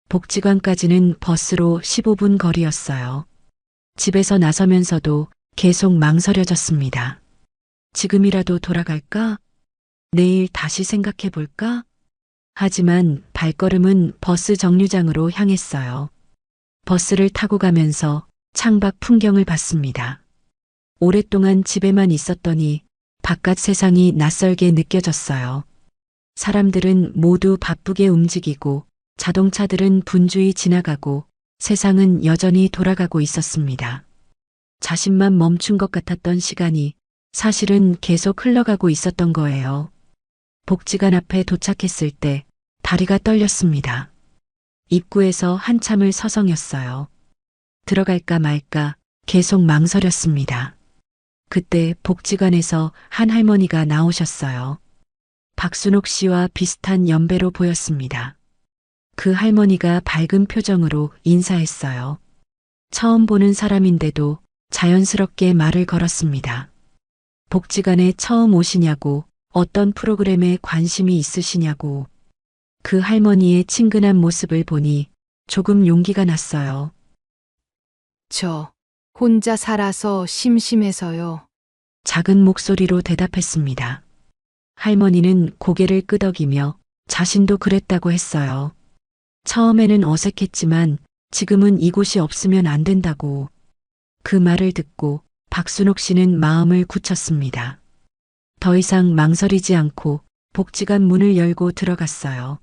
복지관까지는 버스로 15분 거리였어요. 집에서 나서면서도 계속 망설여졌습니다. 지금이라도 돌아갈까? 내일 다시 생각해 볼까? 하지만 발걸음은 버스 정류장으로 향했어요. 버스를 타고 가면서 창밖 풍경을 봤습니다. 오랫동안 집에만 있었더니 바깥 세상이 낯설게 느껴졌어요. 사람들은 모두 바쁘게 움직이고 자동차들은 분주히 지나가고 세상은 여전히 돌아가고 있었습니다. 자신만 멈춘 것 같았던 시간이 사실은 계속 흘러가고 있었던 거예요. 복지관 앞에 도착했을 때 다리가 떨렸습니다. 입구에서 한참을 서성였어요. 들어갈까 말까 계속 망설였습니다. 그때 복지관에서 한 할머니가 나오셨어요. 박순옥 씨와 비슷한 연배로 보였습니다. 그 할머니가 밝은 표정으로 인사했어요. 처음 보는 사람인데도 자연스럽게 말을 걸었습니다. 복지관에 처음 오시냐고, 어떤 프로그램에 관심이 있으시냐고. 그 할머니의 친근한 모습을 보니 조금 용기가 났어요. 저 혼자 살아서 심심해서요. 작은 목소리로 대답했습니다. 할머니는 고개를 끄덕이며 자신도 그랬다고 했어요. 처음에는 어색했지만 지금은 이곳이 없으면 안 된다고. 그 말을 듣고 박순옥 씨는 마음을 굳혔습니다. 더 이상 망설이지 않고 복지관 문을 열고 들어갔어요.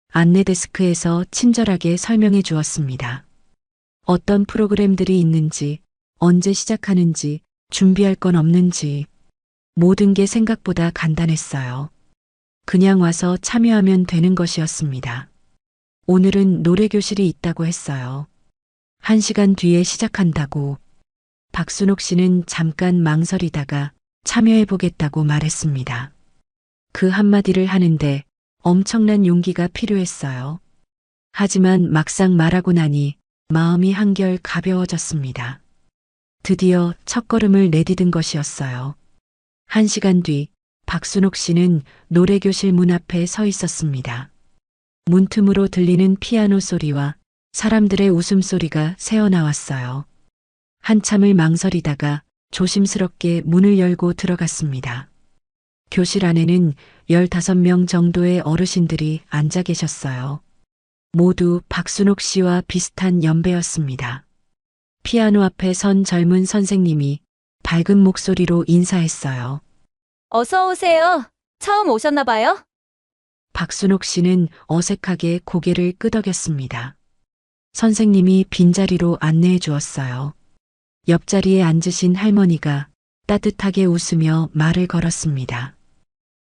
안내 데스크에서 친절하게 설명해 주었습니다. 어떤 프로그램들이 있는지, 언제 시작하는지, 준비할 건 없는지, 모든 게 생각보다 간단했어요. 그냥 와서 참여하면 되는 것이었습니다. 오늘은 노래교실이 있다고 했어요. 1시간 뒤에 시작한다고. 박순옥 씨는 잠깐 망설이다가 참여해보겠다고 말했습니다. 그 한마디를 하는데 엄청난 용기가 필요했어요. 하지만 막상 말하고 나니 마음이 한결 가벼워졌습니다. 드디어 첫걸음을 내디딘 것이었어요. 1시간 뒤 박순옥 씨는 노래교실 문 앞에 서 있었습니다. 문틈으로 들리는 피아노 소리와 사람들의 웃음소리가 새어나왔어요. 한참을 망설이다가 조심스럽게 문을 열고 들어갔습니다. 교실 안에는 15명 정도의 어르신들이 앉아 계셨어요. 모두 박순옥 씨와 비슷한 연배였습니다. 피아노 앞에 선 젊은 선생님이 밝은 목소리로 인사했어요. 어서 오세요. 처음 오셨나 봐요? 박순옥 씨는 어색하게 고개를 끄덕였습니다. 선생님이 빈자리로 안내해 주었어요. 옆자리에 앉으신 할머니가 따뜻하게 웃으며 말을 걸었습니다.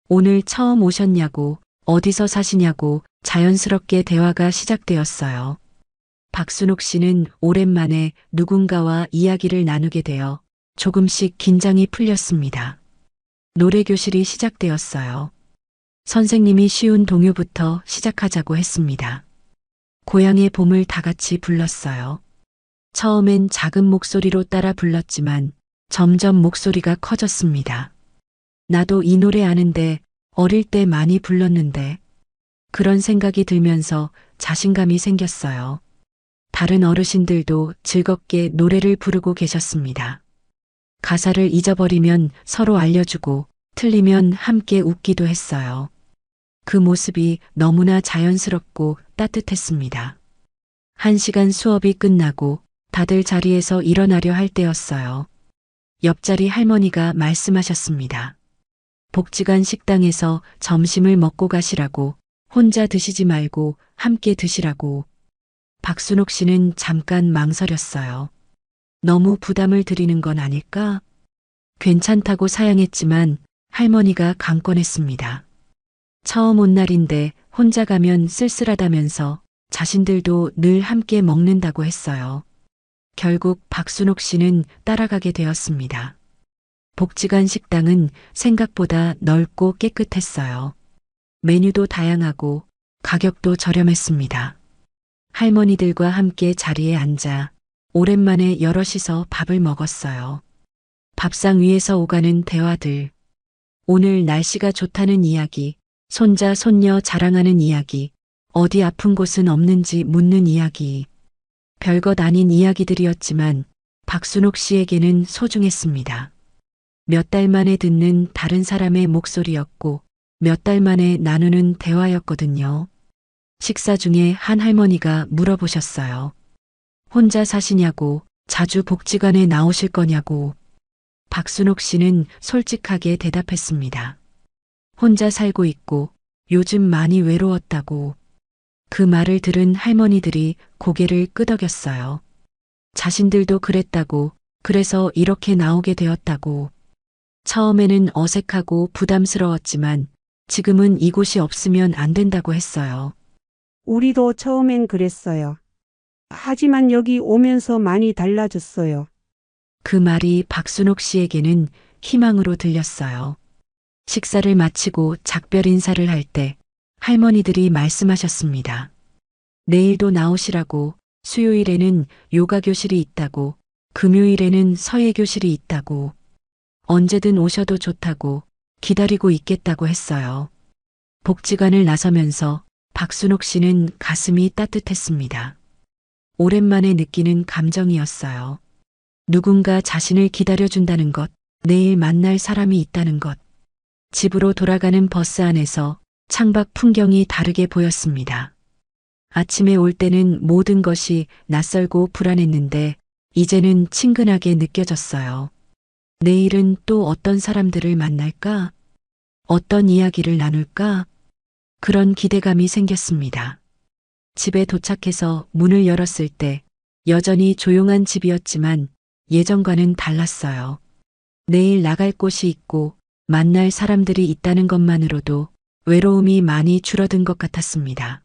오늘 처음 오셨냐고, 어디서 사시냐고 자연스럽게 대화가 시작되었어요. 박순옥 씨는 오랜만에 누군가와 이야기를 나누게 되어 조금씩 긴장이 풀렸습니다. 노래교실이 시작되었어요. 선생님이 쉬운 동요부터 시작하자고 했습니다. 고향의 봄을 다 같이 불렀어요. 처음엔 작은 목소리로 따라 불렀지만 점점 목소리가 커졌습니다. 나도 이 노래 아는데 어릴 때 많이 불렀는데 그런 생각이 들면서 자신감이 생겼어요. 다른 어르신들도 즐겁게 노래를 부르고 계셨습니다. 가사를 잊어버리면 서로 알려주고 틀리면 함께 웃기도 했어요. 그 모습이 너무나 자연스럽고 따뜻했습니다. 1시간 수업이 끝나고 다들 자리에서 일어나려 할 때였어요. 옆자리 할머니가 말씀하셨습니다. 복지관 식당에서 점심을 먹고 가시라고, 혼자 드시지 말고 함께 드시라고. 박순옥 씨는 잠깐 망설였어요. 너무 부담을 드리는 건 아닐까? 괜찮다고 사양했지만 할머니가 강권했습니다. 처음 온 날인데 혼자 가면 쓸쓸하다면서 자신들도 늘 함께 먹는다고 했어요. 결국 박순옥 씨는 따라가게 되었습니다. 복지관 식당은 생각보다 넓고 깨끗했어요. 메뉴도 다양하고 가격도 저렴했습니다. 할머니들과 함께 자리에 앉아 오랜만에 여럿이서 밥을 먹었어요. 밥상 위에서 오가는 대화들, 오늘 날씨가 좋다는 이야기, 손자, 손녀 자랑하는 이야기, 어디 아픈 곳은 없는지 묻는 이야기. 별것 아닌 이야기들이었지만 박순옥 씨에게는 소중했습니다. 몇 달 만에 듣는 다른 사람의 목소리였고 몇 달 만에 나누는 대화였거든요. 식사 중에 한 할머니가 물어보셨어요. 혼자 사시냐고, 자주 복지관에 나오실 거냐고. 박순옥 씨는 솔직하게 대답했습니다. 혼자 살고 있고 요즘 많이 외로웠다고. 그 말을 들은 할머니들이 고개를 끄덕였어요. 자신들도 그랬다고, 그래서 이렇게 나오게 되었다고. 처음에는 어색하고 부담스러웠지만 지금은 이곳이 없으면 안 된다고 했어요. 우리도 처음엔 그랬어요. 하지만 여기 오면서 많이 달라졌어요. 그 말이 박순옥 씨에게는 희망으로 들렸어요. 식사를 마치고 작별 인사를 할 때 할머니들이 말씀하셨습니다. 내일도 나오시라고, 수요일에는 요가 교실이 있다고, 금요일에는 서예 교실이 있다고, 언제든 오셔도 좋다고, 기다리고 있겠다고 했어요. 복지관을 나서면서 박순옥 씨는 가슴이 따뜻했습니다. 오랜만에 느끼는 감정이었어요. 누군가 자신을 기다려준다는 것, 내일 만날 사람이 있다는 것. 집으로 돌아가는 버스 안에서 창밖 풍경이 다르게 보였습니다. 아침에 올 때는 모든 것이 낯설고 불안했는데 이제는 친근하게 느껴졌어요. 내일은 또 어떤 사람들을 만날까? 어떤 이야기를 나눌까? 그런 기대감이 생겼습니다. 집에 도착해서 문을 열었을 때 여전히 조용한 집이었지만 예전과는 달랐어요. 내일 나갈 곳이 있고 만날 사람들이 있다는 것만으로도 외로움이 많이 줄어든 것 같았습니다.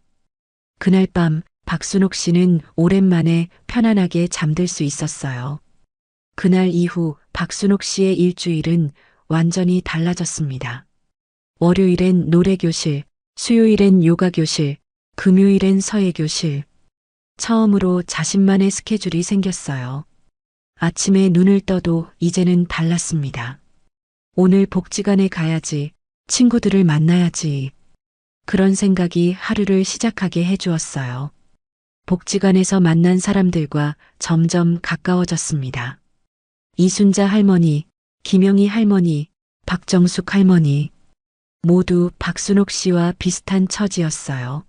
그날 밤 박순옥 씨는 오랜만에 편안하게 잠들 수 있었어요. 그날 이후 박순옥 씨의 일주일은 완전히 달라졌습니다. 월요일엔 노래교실, 수요일엔 요가교실, 금요일엔 서예교실. 처음으로 자신만의 스케줄이 생겼어요. 아침에 눈을 떠도 이제는 달랐습니다. 오늘 복지관에 가야지, 친구들을 만나야지. 그런 생각이 하루를 시작하게 해주었어요. 복지관에서 만난 사람들과 점점 가까워졌습니다. 이순자 할머니, 김영희 할머니, 박정숙 할머니. 모두 박순옥 씨와 비슷한 처지였어요.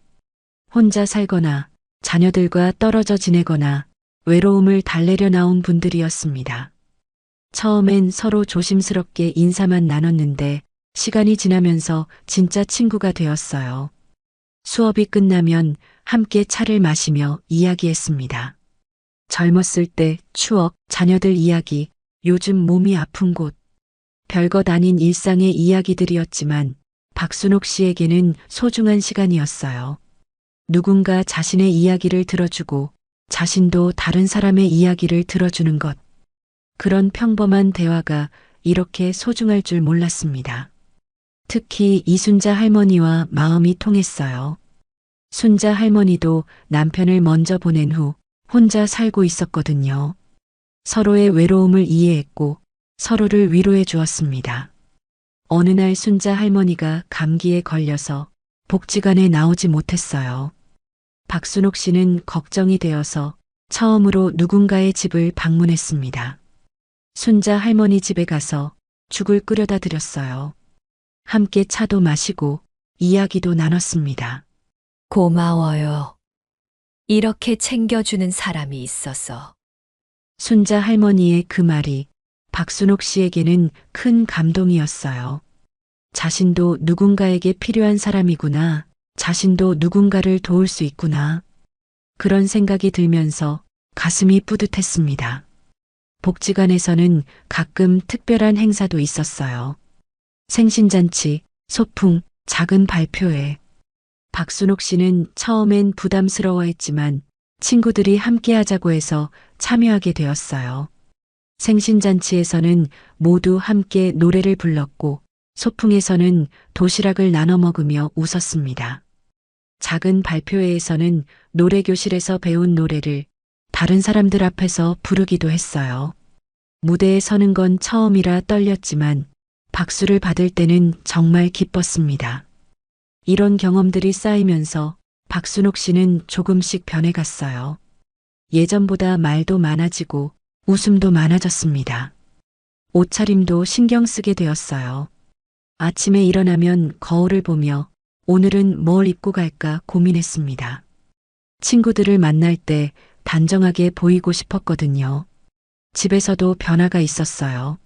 혼자 살거나 자녀들과 떨어져 지내거나 외로움을 달래려 나온 분들이었습니다. 처음엔 서로 조심스럽게 인사만 나눴는데 시간이 지나면서 진짜 친구가 되었어요. 수업이 끝나면 함께 차를 마시며 이야기했습니다. 젊었을 때 추억, 자녀들 이야기, 요즘 몸이 아픈 곳. 별것 아닌 일상의 이야기들이었지만 박순옥 씨에게는 소중한 시간이었어요. 누군가 자신의 이야기를 들어주고 자신도 다른 사람의 이야기를 들어주는 것. 그런 평범한 대화가 이렇게 소중할 줄 몰랐습니다. 특히 이순자 할머니와 마음이 통했어요. 순자 할머니도 남편을 먼저 보낸 후 혼자 살고 있었거든요. 서로의 외로움을 이해했고 서로를 위로해 주었습니다. 어느 날 순자 할머니가 감기에 걸려서 복지관에 나오지 못했어요. 박순옥 씨는 걱정이 되어서 처음으로 누군가의 집을 방문했습니다. 순자 할머니 집에 가서 죽을 끓여다 드렸어요. 함께 차도 마시고 이야기도 나눴습니다. 고마워요. 이렇게 챙겨주는 사람이 있어서. 순자 할머니의 그 말이 박순옥 씨에게는 큰 감동이었어요. 자신도 누군가에게 필요한 사람이구나. 자신도 누군가를 도울 수 있구나. 그런 생각이 들면서 가슴이 뿌듯했습니다. 복지관에서는 가끔 특별한 행사도 있었어요. 생신잔치, 소풍, 작은 발표회. 박순옥 씨는 처음엔 부담스러워했지만 친구들이 함께 하자고 해서 참여하게 되었어요. 생신잔치에서는 모두 함께 노래를 불렀고 소풍에서는 도시락을 나눠 먹으며 웃었습니다. 작은 발표회에서는 노래교실에서 배운 노래를 다른 사람들 앞에서 부르기도 했어요. 무대에 서는 건 처음이라 떨렸지만 박수를 받을 때는 정말 기뻤습니다. 이런 경험들이 쌓이면서 박순옥 씨는 조금씩 변해갔어요. 예전보다 말도 많아지고 웃음도 많아졌습니다. 옷차림도 신경 쓰게 되었어요. 아침에 일어나면 거울을 보며 오늘은 뭘 입고 갈까 고민했습니다. 친구들을 만날 때 단정하게 보이고 싶었거든요. 집에서도 변화가 있었어요.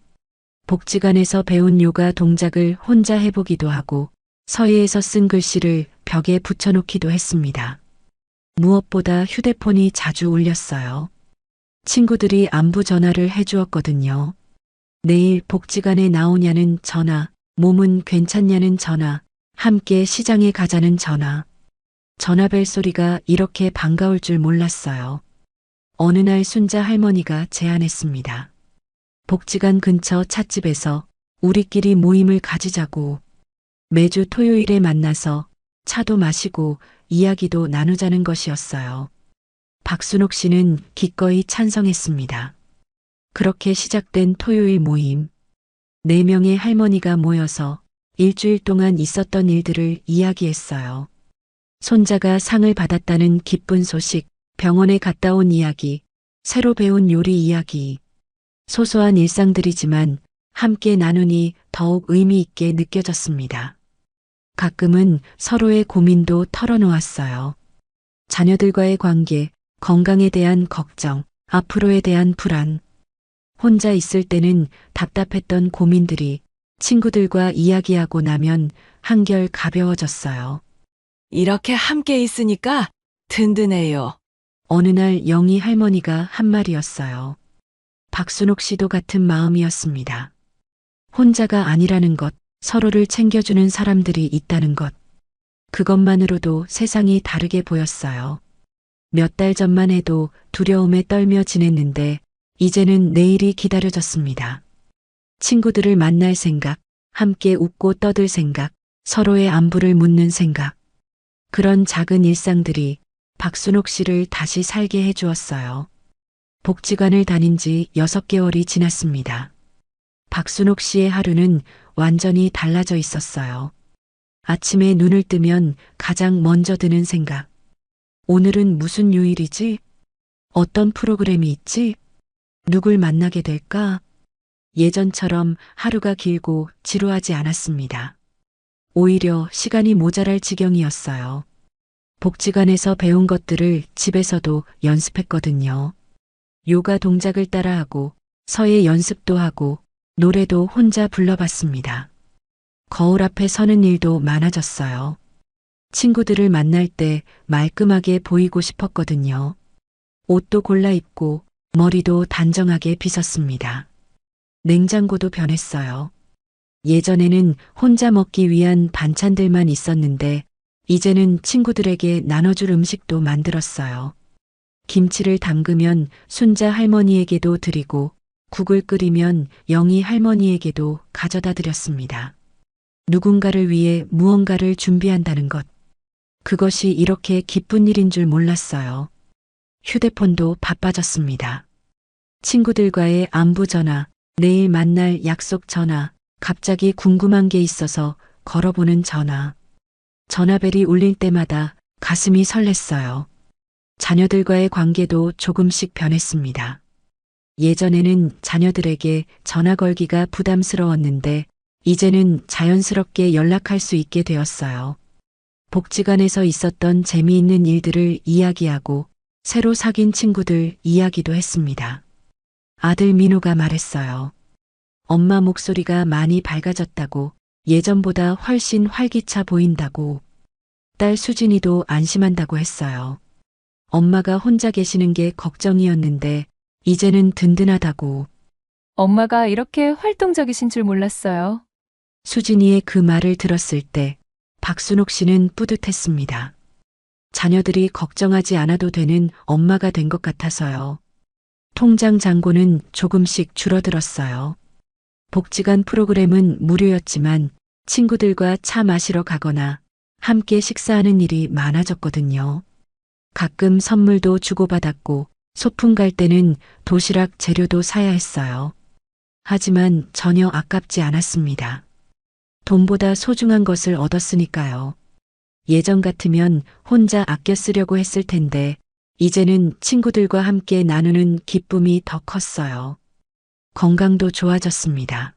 복지관에서 배운 요가 동작을 혼자 해보기도 하고 서예에서 쓴 글씨를 벽에 붙여놓기도 했습니다. 무엇보다 휴대폰이 자주 울렸어요. 친구들이 안부 전화를 해주었거든요. 내일 복지관에 나오냐는 전화, 몸은 괜찮냐는 전화, 함께 시장에 가자는 전화. 전화벨 소리가 이렇게 반가울 줄 몰랐어요. 어느 날 순자 할머니가 제안했습니다. 복지관 근처 찻집에서 우리끼리 모임을 가지자고. 매주 토요일에 만나서 차도 마시고 이야기도 나누자는 것이었어요. 박순옥 씨는 기꺼이 찬성했습니다. 그렇게 시작된 토요일 모임. 4명의 할머니가 모여서 일주일 동안 있었던 일들을 이야기했어요. 손자가 상을 받았다는 기쁜 소식, 병원에 갔다 온 이야기, 새로 배운 요리 이야기. 소소한 일상들이지만 함께 나누니 더욱 의미 있게 느껴졌습니다. 가끔은 서로의 고민도 털어놓았어요. 자녀들과의 관계, 건강에 대한 걱정, 앞으로에 대한 불안. 혼자 있을 때는 답답했던 고민들이 친구들과 이야기하고 나면 한결 가벼워졌어요. 이렇게 함께 있으니까 든든해요. 어느 날 영희 할머니가 한 말이었어요. 박순옥 씨도 같은 마음이었습니다. 혼자가 아니라는 것, 서로를 챙겨주는 사람들이 있다는 것. 그것만으로도 세상이 다르게 보였어요. 몇 달 전만 해도 두려움에 떨며 지냈는데 이제는 내일이 기다려졌습니다. 친구들을 만날 생각, 함께 웃고 떠들 생각, 서로의 안부를 묻는 생각. 그런 작은 일상들이 박순옥 씨를 다시 살게 해주었어요. 복지관을 다닌 지 6개월이 지났습니다. 박순옥 씨의 하루는 완전히 달라져 있었어요. 아침에 눈을 뜨면 가장 먼저 드는 생각. 오늘은 무슨 요일이지? 어떤 프로그램이 있지? 누굴 만나게 될까? 예전처럼 하루가 길고 지루하지 않았습니다. 오히려 시간이 모자랄 지경이었어요. 복지관에서 배운 것들을 집에서도 연습했거든요. 요가 동작을 따라하고 서예 연습도 하고 노래도 혼자 불러봤습니다. 거울 앞에 서는 일도 많아졌어요. 친구들을 만날 때 말끔하게 보이고 싶었거든요. 옷도 골라 입고 머리도 단정하게 빗었습니다. 냉장고도 변했어요. 예전에는 혼자 먹기 위한 반찬들만 있었는데 이제는 친구들에게 나눠줄 음식도 만들었어요. 김치를 담그면 순자 할머니에게도 드리고 국을 끓이면 영희 할머니에게도 가져다 드렸습니다. 누군가를 위해 무언가를 준비한다는 것. 그것이 이렇게 기쁜 일인 줄 몰랐어요. 휴대폰도 바빠졌습니다. 친구들과의 안부 전화, 내일 만날 약속 전화, 갑자기 궁금한 게 있어서 걸어보는 전화. 전화벨이 울릴 때마다 가슴이 설렜어요. 자녀들과의 관계도 조금씩 변했습니다. 예전에는 자녀들에게 전화 걸기가 부담스러웠는데 이제는 자연스럽게 연락할 수 있게 되었어요. 복지관에서 있었던 재미있는 일들을 이야기하고 새로 사귄 친구들 이야기도 했습니다. 아들 민호가 말했어요. 엄마 목소리가 많이 밝아졌다고, 예전보다 훨씬 활기차 보인다고. 딸 수진이도 안심한다고 했어요. 엄마가 혼자 계시는 게 걱정이었는데 이제는 든든하다고. 엄마가 이렇게 활동적이신 줄 몰랐어요. 수진이의 그 말을 들었을 때 박순옥 씨는 뿌듯했습니다. 자녀들이 걱정하지 않아도 되는 엄마가 된 것 같아서요. 통장 잔고는 조금씩 줄어들었어요. 복지관 프로그램은 무료였지만 친구들과 차 마시러 가거나 함께 식사하는 일이 많아졌거든요. 가끔 선물도 주고받았고 소풍 갈 때는 도시락 재료도 사야 했어요. 하지만 전혀 아깝지 않았습니다. 돈보다 소중한 것을 얻었으니까요. 예전 같으면 혼자 아껴 쓰려고 했을 텐데 이제는 친구들과 함께 나누는 기쁨이 더 컸어요. 건강도 좋아졌습니다.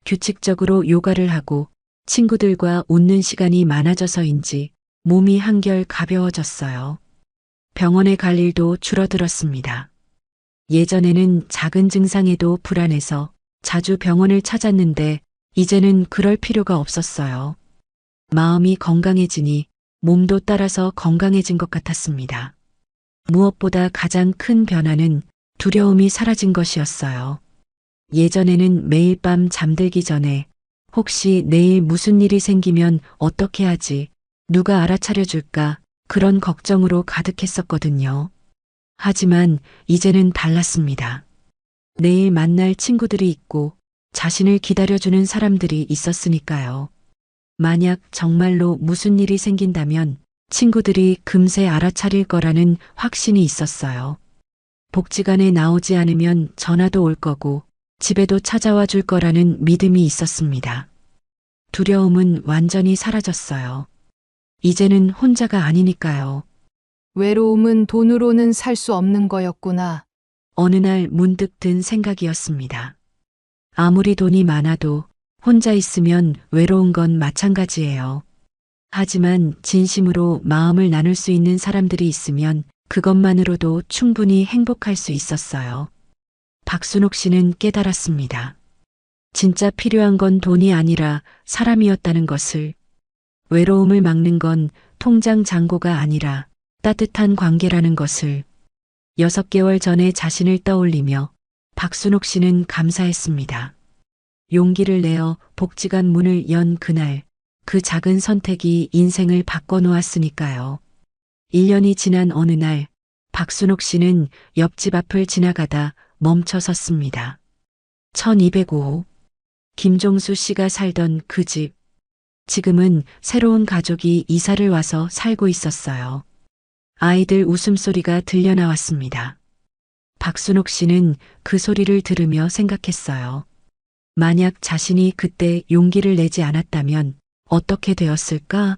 규칙적으로 요가를 하고 친구들과 웃는 시간이 많아져서인지 몸이 한결 가벼워졌어요. 병원에 갈 일도 줄어들었습니다. 예전에는 작은 증상에도 불안해서 자주 병원을 찾았는데 이제는 그럴 필요가 없었어요. 마음이 건강해지니 몸도 따라서 건강해진 것 같았습니다. 무엇보다 가장 큰 변화는 두려움이 사라진 것이었어요. 예전에는 매일 밤 잠들기 전에 혹시 내일 무슨 일이 생기면 어떻게 하지? 누가 알아차려줄까? 그런 걱정으로 가득했었거든요. 하지만 이제는 달랐습니다. 내일 만날 친구들이 있고 자신을 기다려주는 사람들이 있었으니까요. 만약 정말로 무슨 일이 생긴다면 친구들이 금세 알아차릴 거라는 확신이 있었어요. 복지관에 나오지 않으면 전화도 올 거고 집에도 찾아와 줄 거라는 믿음이 있었습니다. 두려움은 완전히 사라졌어요. 이제는 혼자가 아니니까요. 외로움은 돈으로는 살 수 없는 거였구나. 어느 날 문득 든 생각이었습니다. 아무리 돈이 많아도 혼자 있으면 외로운 건 마찬가지예요. 하지만 진심으로 마음을 나눌 수 있는 사람들이 있으면 그것만으로도 충분히 행복할 수 있었어요. 박순옥 씨는 깨달았습니다. 진짜 필요한 건 돈이 아니라 사람이었다는 것을. 외로움을 막는 건 통장 잔고가 아니라 따뜻한 관계라는 것을. 6개월 전에 자신을 떠올리며 박순옥 씨는 감사했습니다. 용기를 내어 복지관 문을 연 그날, 그 작은 선택이 인생을 바꿔놓았으니까요. 1년이 지난 어느 날, 박순옥 씨는 옆집 앞을 지나가다 멈춰 섰습니다. 1205호. 김종수 씨가 살던 그 집. 지금은 새로운 가족이 이사를 와서 살고 있었어요. 아이들 웃음소리가 들려 나왔습니다. 박순옥 씨는 그 소리를 들으며 생각했어요. 만약 자신이 그때 용기를 내지 않았다면 어떻게 되었을까?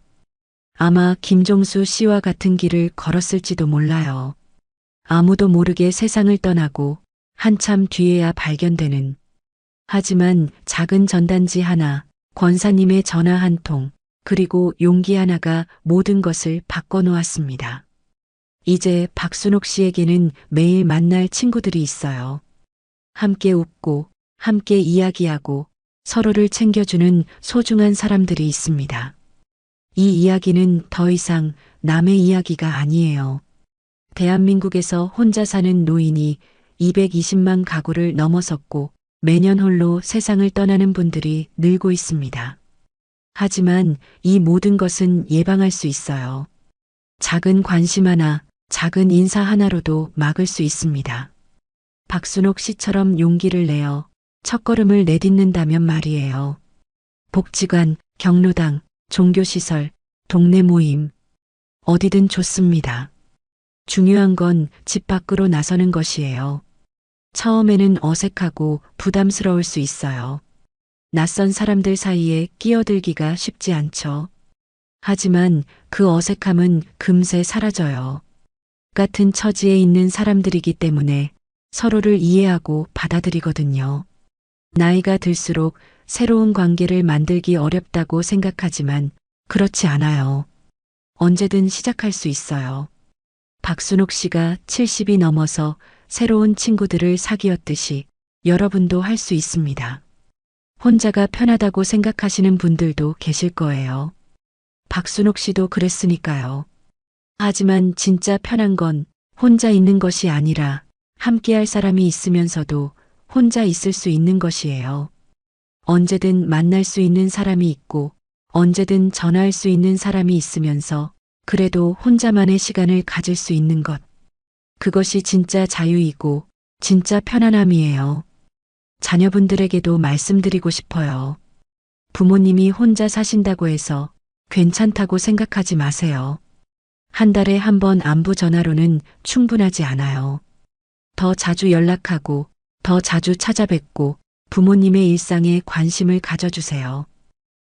아마 김종수 씨와 같은 길을 걸었을지도 몰라요. 아무도 모르게 세상을 떠나고 한참 뒤에야 발견되는. 하지만 작은 전단지 하나, 권사님의 전화 한 통, 그리고 용기 하나가 모든 것을 바꿔놓았습니다. 이제 박순옥 씨에게는 매일 만날 친구들이 있어요. 함께 웃고, 함께 이야기하고, 서로를 챙겨주는 소중한 사람들이 있습니다. 이 이야기는 더 이상 남의 이야기가 아니에요. 대한민국에서 혼자 사는 노인이 220만 가구를 넘어섰고 매년 홀로 세상을 떠나는 분들이 늘고 있습니다. 하지만 이 모든 것은 예방할 수 있어요. 작은 관심 하나, 작은 인사 하나로도 막을 수 있습니다. 박순옥 씨처럼 용기를 내어 첫걸음을 내딛는다면 말이에요. 복지관, 경로당, 종교시설, 동네 모임, 어디든 좋습니다. 중요한 건 집 밖으로 나서는 것이에요. 처음에는 어색하고 부담스러울 수 있어요. 낯선 사람들 사이에 끼어들기가 쉽지 않죠. 하지만 그 어색함은 금세 사라져요. 같은 처지에 있는 사람들이기 때문에 서로를 이해하고 받아들이거든요. 나이가 들수록 새로운 관계를 만들기 어렵다고 생각하지만 그렇지 않아요. 언제든 시작할 수 있어요. 박순옥 씨가 70이 넘어서 새로운 친구들을 사귀었듯이 여러분도 할 수 있습니다. 혼자가 편하다고 생각하시는 분들도 계실 거예요. 박순옥 씨도 그랬으니까요. 하지만 진짜 편한 건 혼자 있는 것이 아니라 함께할 사람이 있으면서도 혼자 있을 수 있는 것이에요. 언제든 만날 수 있는 사람이 있고 언제든 전화할 수 있는 사람이 있으면서 그래도 혼자만의 시간을 가질 수 있는 것. 그것이 진짜 자유이고 진짜 편안함이에요. 자녀분들에게도 말씀드리고 싶어요. 부모님이 혼자 사신다고 해서 괜찮다고 생각하지 마세요. 한 달에 한 번 안부 전화로는 충분하지 않아요. 더 자주 연락하고 더 자주 찾아뵙고 부모님의 일상에 관심을 가져주세요.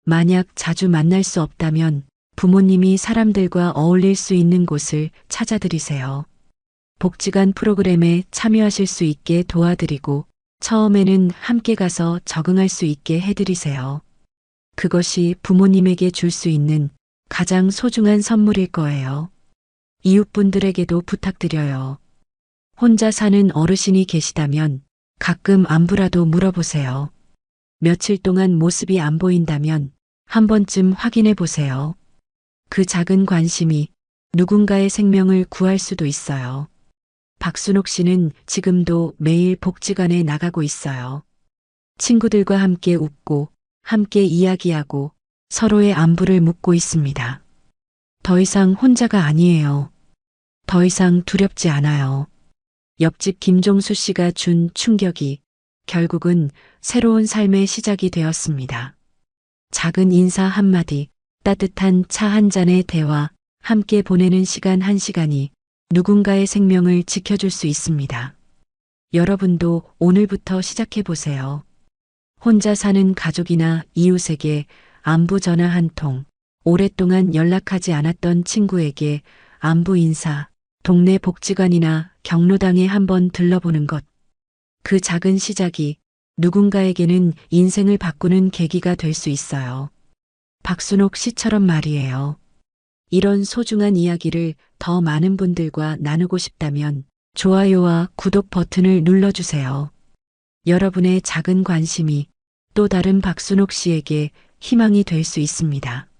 만약 자주 만날 수 없다면 부모님이 사람들과 어울릴 수 있는 곳을 찾아드리세요. 복지관 프로그램에 참여하실 수 있게 도와드리고 처음에는 함께 가서 적응할 수 있게 해드리세요. 그것이 부모님에게 줄 수 있는 가장 소중한 선물일 거예요. 이웃분들에게도 부탁드려요. 혼자 사는 어르신이 계시다면 가끔 안부라도 물어보세요. 며칠 동안 모습이 안 보인다면 한 번쯤 확인해 보세요. 그 작은 관심이 누군가의 생명을 구할 수도 있어요. 박순옥 씨는 지금도 매일 복지관에 나가고 있어요. 친구들과 함께 웃고 함께 이야기하고 서로의 안부를 묻고 있습니다. 더 이상 혼자가 아니에요. 더 이상 두렵지 않아요. 옆집 김종수 씨가 준 충격이 결국은 새로운 삶의 시작이 되었습니다. 작은 인사 한마디, 따뜻한 차 한 잔의 대화, 함께 보내는 시간 한 시간이 누군가의 생명을 지켜줄 수 있습니다. 여러분도 오늘부터 시작해 보세요. 혼자 사는 가족이나 이웃에게 안부 전화 한 통, 오랫동안 연락하지 않았던 친구에게 안부 인사, 동네 복지관이나 경로당에 한번 들러보는 것. 그 작은 시작이 누군가에게는 인생을 바꾸는 계기가 될 수 있어요. 박순옥 씨처럼 말이에요. 이런 소중한 이야기를 더 많은 분들과 나누고 싶다면 좋아요와 구독 버튼을 눌러주세요. 여러분의 작은 관심이 또 다른 박순옥 씨에게 희망이 될 수 있습니다.